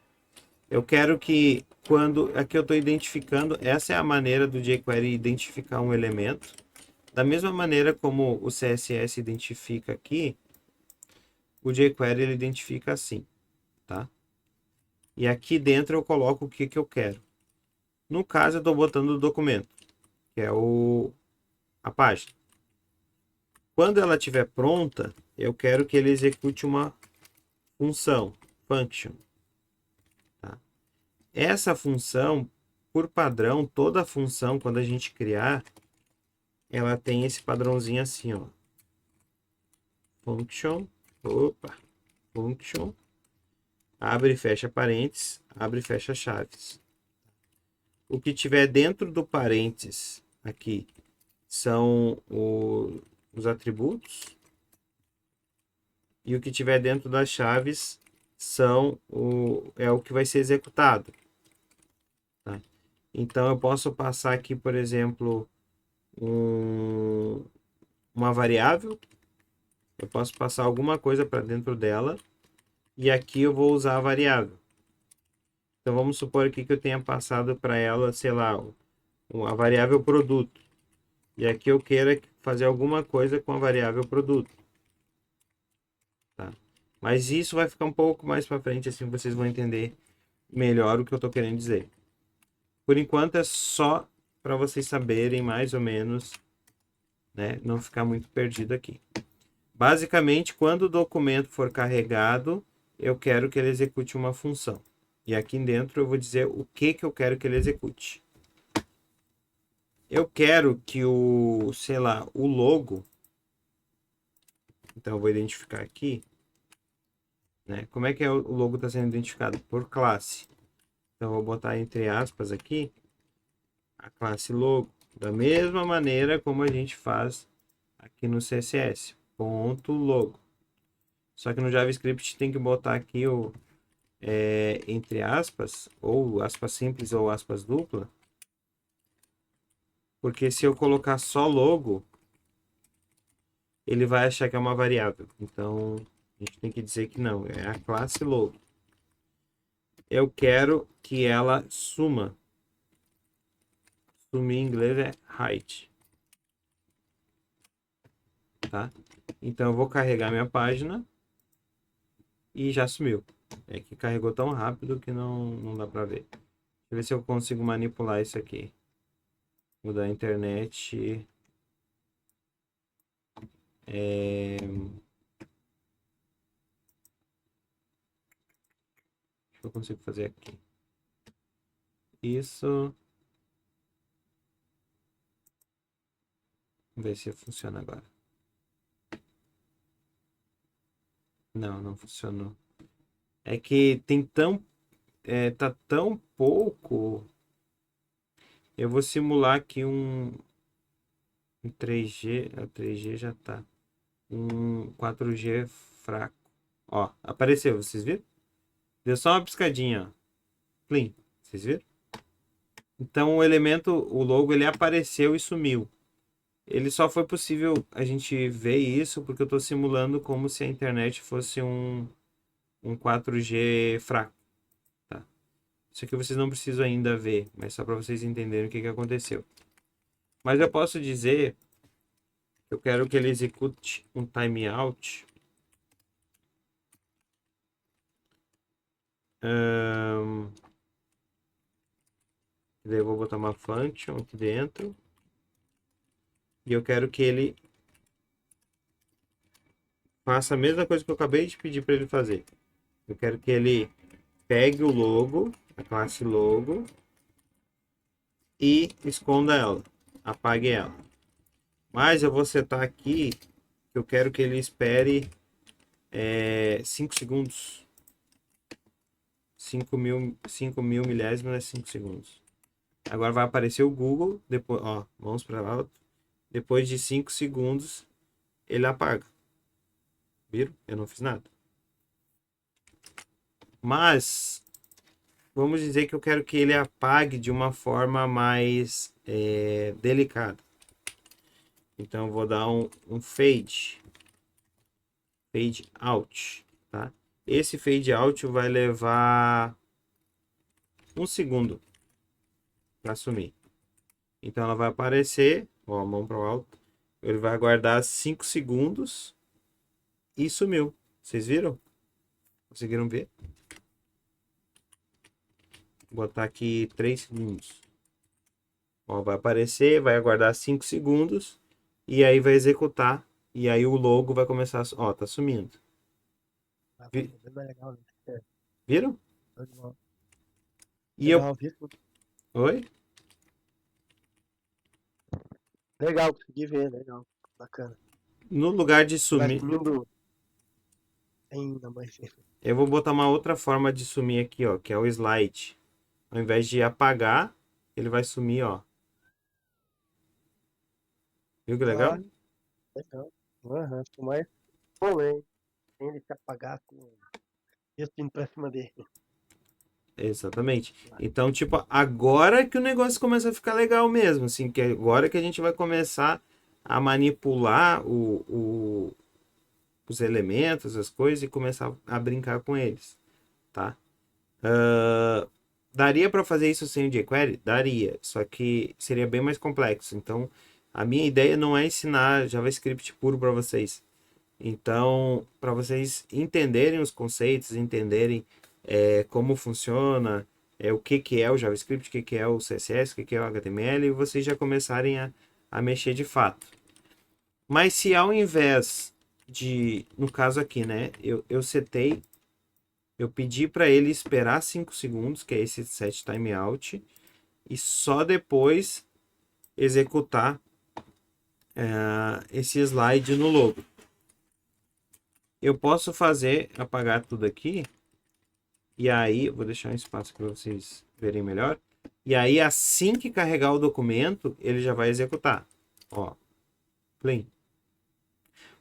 Speaker 2: Eu quero que aqui eu estou identificando, essa é a maneira do jQuery identificar um elemento. Da mesma maneira como o CSS identifica aqui, o jQuery ele identifica assim, tá? E aqui dentro eu coloco o que eu quero. No caso, eu estou botando o documento, que é a página. Quando ela estiver pronta, eu quero que ele execute uma função, function. Tá? Essa função, por padrão, toda função, quando a gente criar, ela tem esse padrãozinho assim, ó. Function, function, abre e fecha parênteses, abre e fecha chaves. O que tiver dentro do parênteses aqui são os atributos. E o que tiver dentro das chaves é o que vai ser executado. Tá? Então eu posso passar aqui, por exemplo, uma variável. Eu posso passar alguma coisa para dentro dela. E aqui eu vou usar a variável. Então vamos supor aqui que eu tenha passado para ela, sei lá, a variável produto. E aqui eu queira fazer alguma coisa com a variável produto. Tá? Mas isso vai ficar um pouco mais para frente, assim vocês vão entender melhor o que eu estou querendo dizer. Por enquanto é só para vocês saberem mais ou menos, né, não ficar muito perdido aqui. Basicamente, quando o documento for carregado, eu quero que ele execute uma função. E aqui dentro eu vou dizer o que eu quero que ele execute. Eu quero que sei lá, o logo. Então eu vou identificar aqui. Né? Como é que o logo está sendo identificado? Por classe. Então eu vou botar entre aspas aqui a classe logo. Da mesma maneira como a gente faz aqui no CSS. Ponto logo. Só que no JavaScript tem que botar aqui entre aspas, ou aspas simples ou aspas dupla. Porque se eu colocar só logo, ele vai achar que é uma variável. Então, a gente tem que dizer que não, é a classe logo. Eu quero que ela suma. Sumir em inglês é height. tá? Então eu vou carregar minha página e já sumiu. É que carregou tão rápido que não dá pra ver. Deixa eu ver se eu consigo manipular isso aqui. Mudar a internet. O que eu consigo fazer aqui? Isso. Vamos ver se funciona agora. Não funcionou. É que tem tá tão pouco. Eu vou simular aqui um 3G. A 3G já tá. Um 4G fraco. Ó, apareceu, vocês viram? Deu só uma piscadinha, ó. Plim, vocês viram? Então o logo, ele apareceu e sumiu. Ele só foi possível a gente ver isso porque eu estou simulando como se a internet fosse um 4G fraco. Tá? Isso aqui vocês não precisam ainda ver, mas só para vocês entenderem o que aconteceu. Mas eu posso dizer que eu quero que ele execute um timeout. Daí eu vou botar uma function aqui dentro. E eu quero que ele faça a mesma coisa que eu acabei de pedir para ele fazer. Eu quero que ele pegue o logo, a classe logo, e esconda ela, apague ela. Mas eu vou setar aqui que eu quero que ele espere 5 segundos. 5 mil milésimos é 5 segundos. Agora vai aparecer o Google, depois, ó, vamos para lá. Depois de 5 segundos, ele apaga. Viram? Eu não fiz nada. Mas, vamos dizer que eu quero que ele apague de uma forma mais delicada. Então, eu vou dar um fade out, tá? Esse fade out vai levar 1 segundo para sumir. Então, ela vai aparecer, ó, a mão para o alto. Ele vai aguardar 5 segundos e sumiu. Vocês viram? Conseguiram ver? Vou botar aqui 3 segundos. Ó, vai aparecer, vai aguardar 5 segundos e aí vai executar. E aí o logo vai começar a... Ó, tá sumindo.
Speaker 5: Bem mais legal, né?
Speaker 2: Viram?
Speaker 5: Legal,
Speaker 2: E eu...
Speaker 5: vi tudo.
Speaker 2: Oi?
Speaker 5: Legal, consegui ver, legal. Bacana.
Speaker 2: No lugar de
Speaker 5: Vai
Speaker 2: sumir...
Speaker 5: sumindo ainda mais.
Speaker 2: Eu vou botar uma outra forma de sumir aqui, ó, que é o slide. Ao invés de apagar, ele vai sumir, ó. Viu que legal?
Speaker 5: Legal. Aham, mais rolê. Sem ele se apagar com isso indo pra cima dele.
Speaker 2: Exatamente. Então, tipo, agora que o negócio começa a ficar legal mesmo, assim, que agora que a gente vai começar a manipular os elementos, as coisas e começar a brincar com eles, tá? Daria para fazer isso sem o jQuery? Daria, só que seria bem mais complexo. Então, a minha ideia não é ensinar JavaScript puro para vocês. Então, para vocês entenderem os conceitos, entenderem como funciona, o que é o JavaScript, o que é o CSS, o que é o HTML, e vocês já começarem a mexer de fato. Mas se ao invés de, no caso aqui, né, eu setei, eu pedi para ele esperar 5 segundos, que é esse set timeout, e só depois executar esse slide no logo. Eu posso apagar tudo aqui, e aí, vou deixar um espaço para vocês verem melhor. E aí, assim que carregar o documento, ele já vai executar. Ó, plim.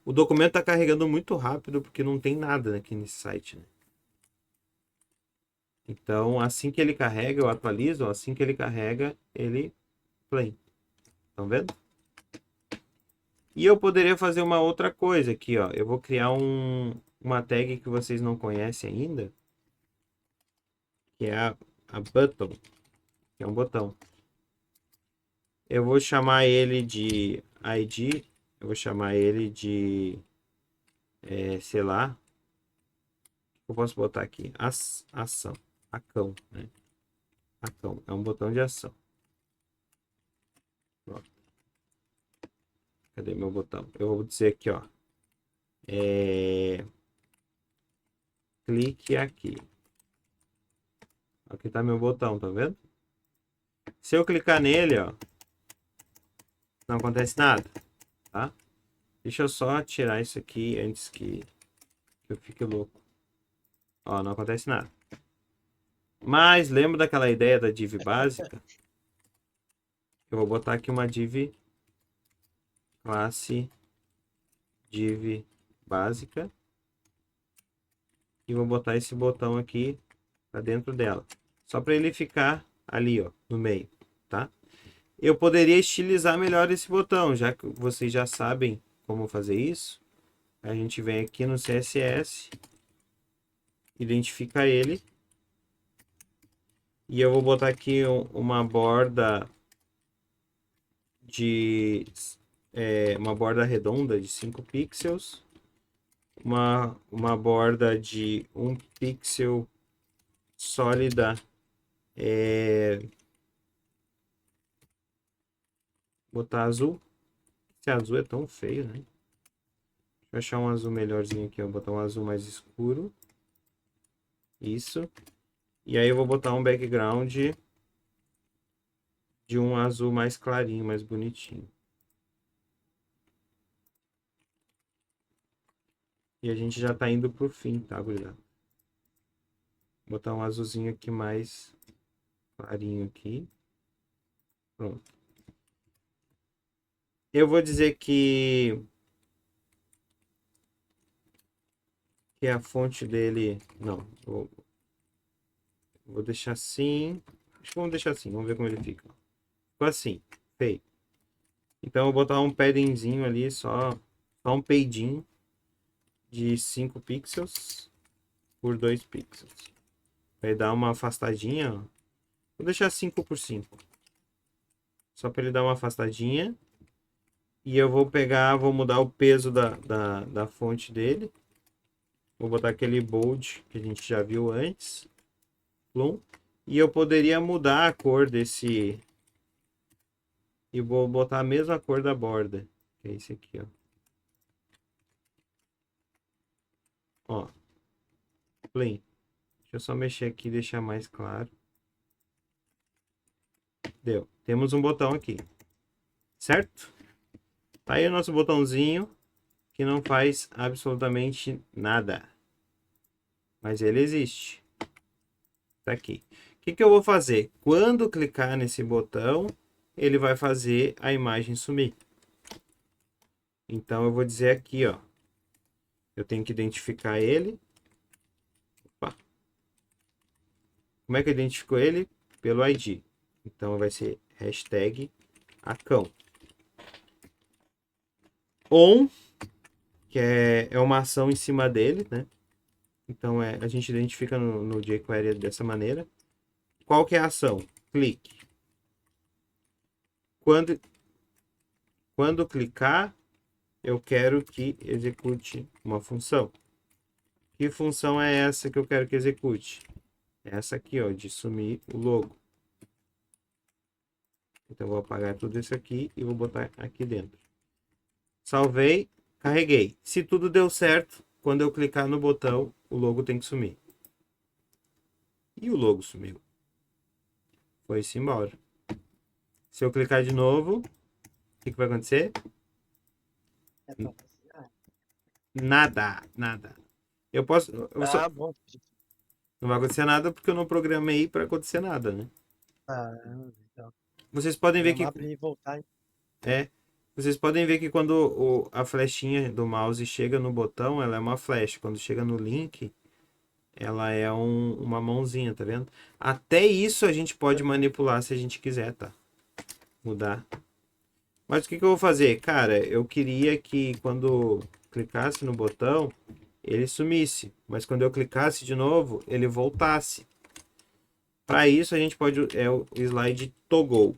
Speaker 2: O documento está carregando muito rápido, porque não tem nada aqui nesse site, né? Então, assim que ele carrega, eu atualizo. Ó, assim que ele carrega, ele plim. Estão vendo? E eu poderia fazer uma outra coisa aqui, ó. Eu vou criar uma tag que vocês não conhecem ainda, que é a button, que é um botão. Eu vou chamar ele de ID Eu vou chamar ele de, sei lá, eu posso botar aqui, ação, acão, né? Acão, é um botão de ação. Pronto. Cadê meu botão? Eu vou dizer aqui, ó, clique aqui. Aqui tá meu botão, tá vendo? Se eu clicar nele, ó, não acontece nada, tá? Deixa eu só tirar isso aqui antes que eu fique louco. Ó, não acontece nada. Mas lembra daquela ideia da div básica? Eu vou botar aqui uma div classe div básica e vou botar esse botão aqui para dentro dela, só para ele ficar ali, ó, no meio, tá? Eu poderia estilizar melhor esse botão, já que vocês já sabem como fazer isso. A gente vem aqui no CSS, identifica ele e eu vou botar aqui uma borda de uma borda redonda de 5 pixels, uma borda de 1 pixel sólida, botar azul. Esse azul é tão feio, né? Deixa eu achar um azul melhorzinho aqui, eu vou botar um azul mais escuro. Isso. E aí eu vou botar um background de um azul mais clarinho, mais bonitinho. E a gente já tá indo pro fim, tá, gurizada? Vou botar um azulzinho aqui mais clarinho aqui. Pronto. Eu vou dizer que a fonte dele... Não, vou deixar assim. Acho que vamos deixar assim, vamos ver como ele fica. Ficou assim, feio. Então eu vou botar um paddingzinho ali, só um peidinho de 5 pixels por 2 pixels. Vai dar uma afastadinha, ó. Vou deixar 5 por 5. Só para ele dar uma afastadinha. E eu vou pegar, vou mudar o peso da fonte dele. Vou botar aquele bold que a gente já viu antes. Plum. E eu poderia mudar a cor desse... E vou botar a mesma cor da borda. Que é esse aqui, ó. Ó. Plain. Deixa eu só mexer aqui e deixar mais claro. Deu. Temos um botão aqui. Certo? Tá aí o nosso botãozinho. Que não faz absolutamente nada. Mas ele existe. Tá aqui. O que eu vou fazer? Quando clicar nesse botão, ele vai fazer a imagem sumir. Então eu vou dizer aqui, ó. Eu tenho que identificar ele. Opa. Como é que eu identifico ele? Pelo ID. Então vai ser hashtag acão. On, que é uma ação em cima dele, né? Então a gente identifica no jQuery dessa maneira. Qual que é a ação? Clique. Quando clicar, eu quero que execute uma função. Que função é essa que eu quero que execute? Essa aqui, ó, de sumir o logo. Então, eu vou apagar tudo isso aqui e vou botar aqui dentro. Salvei, carreguei. Se tudo deu certo, quando eu clicar no botão, o logo tem que sumir. E o logo sumiu. Foi-se embora. Se eu clicar de novo, o que vai acontecer? Nada. Eu posso...
Speaker 5: Bom.
Speaker 2: Não vai acontecer nada porque eu não programei para acontecer nada, né?
Speaker 5: Então.
Speaker 2: Vocês podem ver que...
Speaker 5: E voltar.
Speaker 2: Vocês podem ver que quando a flechinha do mouse chega no botão, ela é uma flecha. Quando chega no link, ela é uma mãozinha, tá vendo? Até isso a gente pode manipular se a gente quiser, tá? Mudar. Mas o que eu vou fazer? Cara, eu queria que quando clicasse no botão, ele sumisse. Mas quando eu clicasse de novo, ele voltasse. Para isso, a gente pode... É o slide toggle.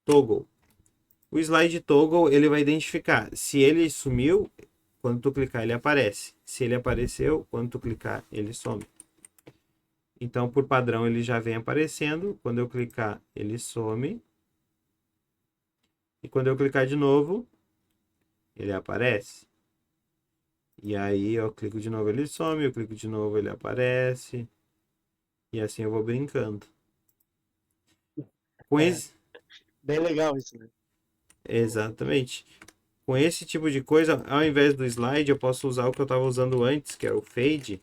Speaker 2: Toggle. O slide toggle, ele vai identificar se ele sumiu, quando tu clicar ele aparece. Se ele apareceu, quando tu clicar ele some. Então, por padrão, ele já vem aparecendo. Quando eu clicar, ele some. E quando eu clicar de novo, ele aparece. E aí eu clico de novo, ele some. Eu clico de novo, ele aparece. E assim eu vou brincando. Com
Speaker 5: É.
Speaker 2: esse...
Speaker 5: Bem legal isso, né?
Speaker 2: Exatamente. Com esse tipo de coisa, ao invés do slide, eu posso usar o que eu estava usando antes, que é o fade.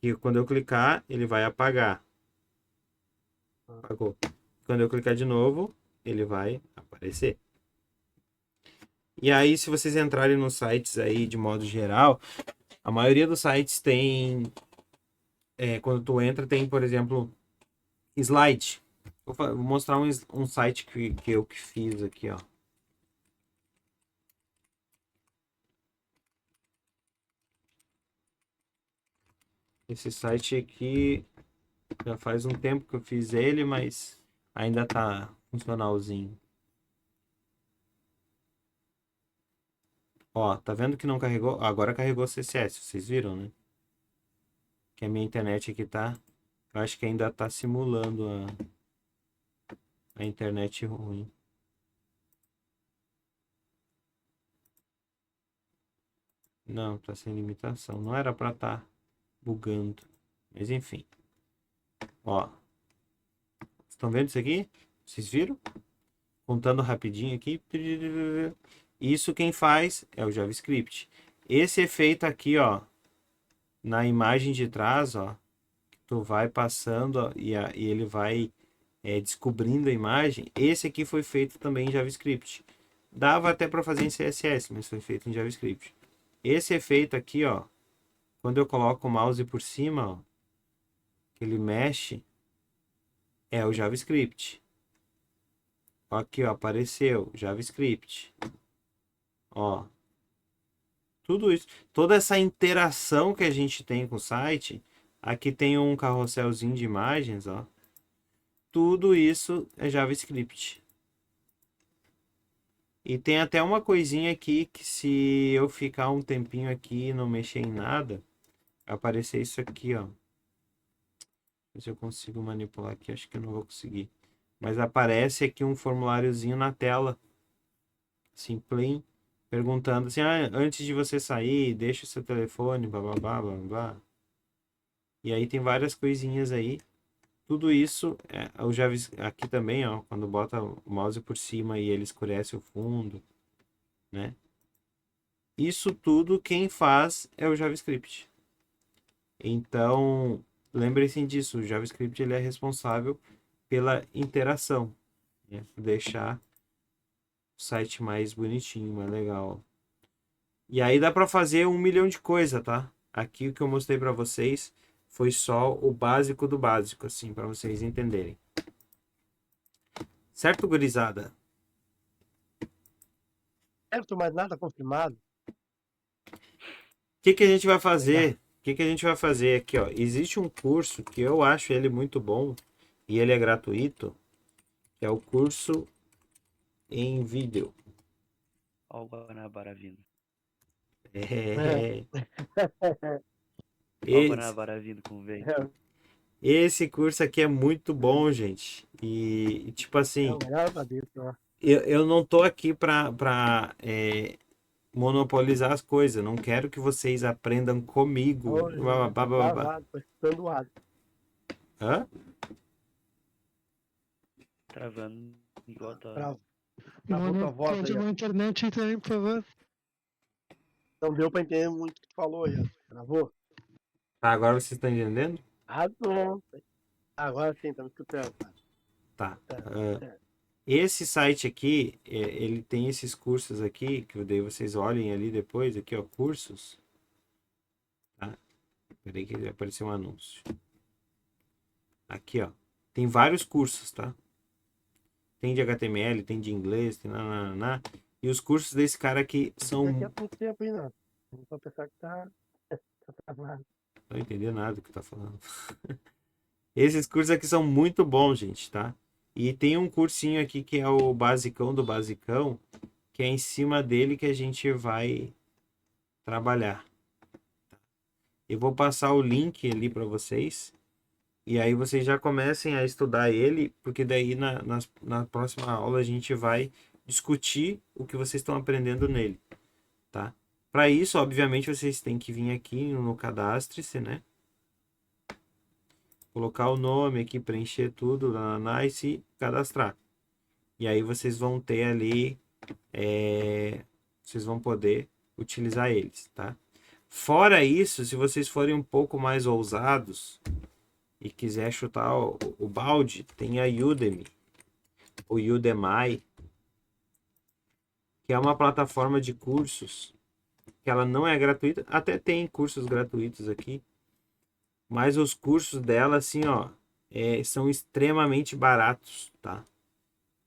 Speaker 2: Que quando eu clicar, ele vai apagar. Apagou. Quando eu clicar de novo, ele vai aparecer. E aí, se vocês entrarem nos sites aí, de modo geral, a maioria dos sites tem... quando tu entra, tem, por exemplo, slide. Vou mostrar um site que eu que fiz aqui, ó. Esse site aqui já faz um tempo que eu fiz ele, mas ainda tá funcionalzinho. Ó, tá vendo que não carregou? Agora carregou CSS, vocês viram, né? Que a minha internet aqui tá... Eu acho que ainda tá simulando a internet ruim. Não, tá sem limitação. Não era pra tá bugando. Mas enfim. Ó. Estão vendo isso aqui? Vocês viram? Contando rapidinho aqui. Isso quem faz é o JavaScript. Esse efeito aqui, ó. Na imagem de trás, ó. Tu vai passando ó, e ele vai descobrindo a imagem. Esse aqui foi feito também em JavaScript. Dava até para fazer em CSS, mas foi feito em JavaScript. Esse efeito aqui, ó. Quando eu coloco o mouse por cima, ó. Que ele mexe. É o JavaScript. Aqui, ó, apareceu JavaScript. Ó. Tudo isso, toda essa interação que a gente tem com o site, aqui tem um carrosselzinho de imagens, ó. Tudo isso é JavaScript. E tem até uma coisinha aqui que se eu ficar um tempinho aqui e não mexer em nada, vai aparecer isso aqui, ó. Se eu consigo manipular aqui, acho que eu não vou conseguir. Mas aparece aqui um formuláriozinho na tela. Simples. Perguntando assim, antes de você sair, deixa o seu telefone, blá, blá, blá, blá, blá. E aí tem várias coisinhas aí. Tudo isso, o JavaScript, aqui também, ó, quando bota o mouse por cima e ele escurece o fundo, né? Isso tudo quem faz é o JavaScript. Então, lembrem-se disso, o JavaScript ele é responsável pela interação, né? Deixar o site mais bonitinho, mais legal. E aí dá para fazer 1 milhão de coisas, tá? Aqui o que eu mostrei para vocês foi só o básico do básico, assim, para vocês entenderem. Certo, gurizada?
Speaker 5: Certo, mas nada confirmado.
Speaker 2: O que a gente vai fazer? O que a gente vai fazer aqui, ó? Existe um curso que eu acho ele muito bom e ele é gratuito, que é o curso em vídeo.
Speaker 4: Olha o Guanabara vindo.
Speaker 2: É.
Speaker 4: Olha o Guanabara vindo com o vento.
Speaker 2: Esse curso aqui é muito bom, gente. E tipo assim,
Speaker 5: Graças a Deus, ó.
Speaker 2: eu não tô aqui pra monopolizar as coisas. Não quero que vocês aprendam comigo.
Speaker 5: Hoje,
Speaker 2: Blá, blá, blá, blá.
Speaker 5: travado, tô escutando o ar.
Speaker 2: Hã?
Speaker 4: Travando igual tá.
Speaker 5: Travou
Speaker 3: Mano,
Speaker 5: tua voz
Speaker 3: pode
Speaker 5: aí, ó.
Speaker 3: na internet aí também, por favor.
Speaker 5: Não deu pra entender muito o que tu falou aí, ó. Travou?
Speaker 2: Tá, agora vocês estão entendendo?
Speaker 5: Ah, não. Agora sim, estamos escutando.
Speaker 2: Tá.
Speaker 5: Tá.
Speaker 2: Esse site aqui, ele tem esses cursos aqui, que daí vocês olhem ali depois, aqui ó, cursos. Tá? Peraí que apareceu um anúncio. Aqui ó, tem vários cursos, tá? Tem de HTML, tem de inglês, tem nananá. E os cursos desse cara aqui são...
Speaker 5: Daqui a pouco tempo aí, não. Só pensar que tá travado.
Speaker 2: Não entendi nada do que tá falando. Esses cursos aqui são muito bons, gente, tá? E tem um cursinho aqui que é o basicão do basicão, que é em cima dele que a gente vai trabalhar. Eu vou passar o link ali para vocês. E aí vocês já comecem a estudar ele, porque daí na próxima aula a gente vai discutir o que vocês estão aprendendo nele, tá? Para isso, obviamente, vocês têm que vir aqui no Cadastre-se, né? Colocar o nome aqui, preencher tudo, e se cadastrar. E aí vocês vão ter ali, vocês vão poder utilizar eles, tá? Fora isso, se vocês forem um pouco mais ousados e quiser chutar o balde, tem a Udemy, o Udemy, que é uma plataforma de cursos, que ela não é gratuita, até tem cursos gratuitos aqui, mas os cursos dela, assim, ó, são extremamente baratos, tá?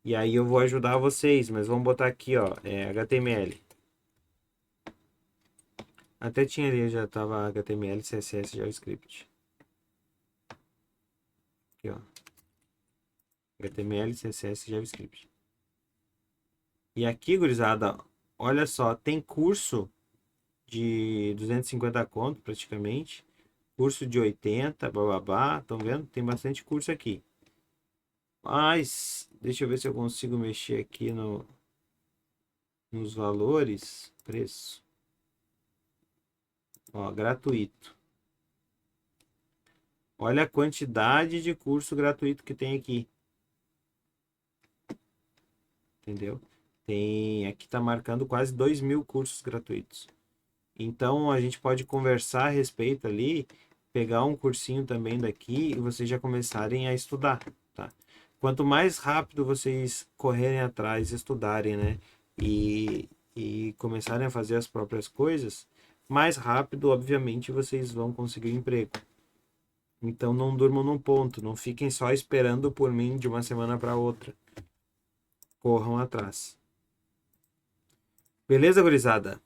Speaker 2: E aí eu vou ajudar vocês, mas vamos botar aqui, ó, HTML. Até tinha ali, já tava HTML, CSS, JavaScript. Aqui, ó. HTML, CSS, JavaScript. E aqui, gurizada, olha só, tem curso de 250 conto, praticamente. Curso de 80, bababá. Estão vendo? Tem bastante curso aqui. Mas, deixa eu ver se eu consigo mexer aqui nos valores. Preço. Ó, gratuito. Olha a quantidade de curso gratuito que tem aqui. Entendeu? Aqui tá marcando quase 2.000 cursos gratuitos. Então a gente pode conversar a respeito ali, pegar um cursinho também daqui e vocês já começarem a estudar, tá? Quanto mais rápido vocês correrem atrás, estudarem, né? E começarem a fazer as próprias coisas, mais rápido, obviamente, vocês vão conseguir emprego. Então não durmam num ponto, não fiquem só esperando por mim de uma semana para outra. Corram atrás. Beleza, gurizada?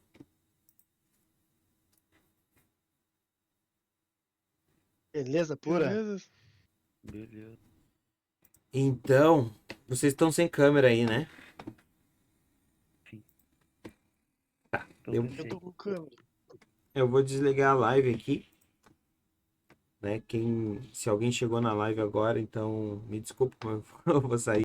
Speaker 5: Beleza pura?
Speaker 3: Beleza?
Speaker 4: Beleza.
Speaker 2: Então, vocês estão sem câmera aí, né?
Speaker 4: Então,
Speaker 2: Eu-
Speaker 5: Eu tô com câmera.
Speaker 2: Eu vou desligar a live aqui, né? Se alguém chegou na live agora, então me desculpa, mas eu vou sair.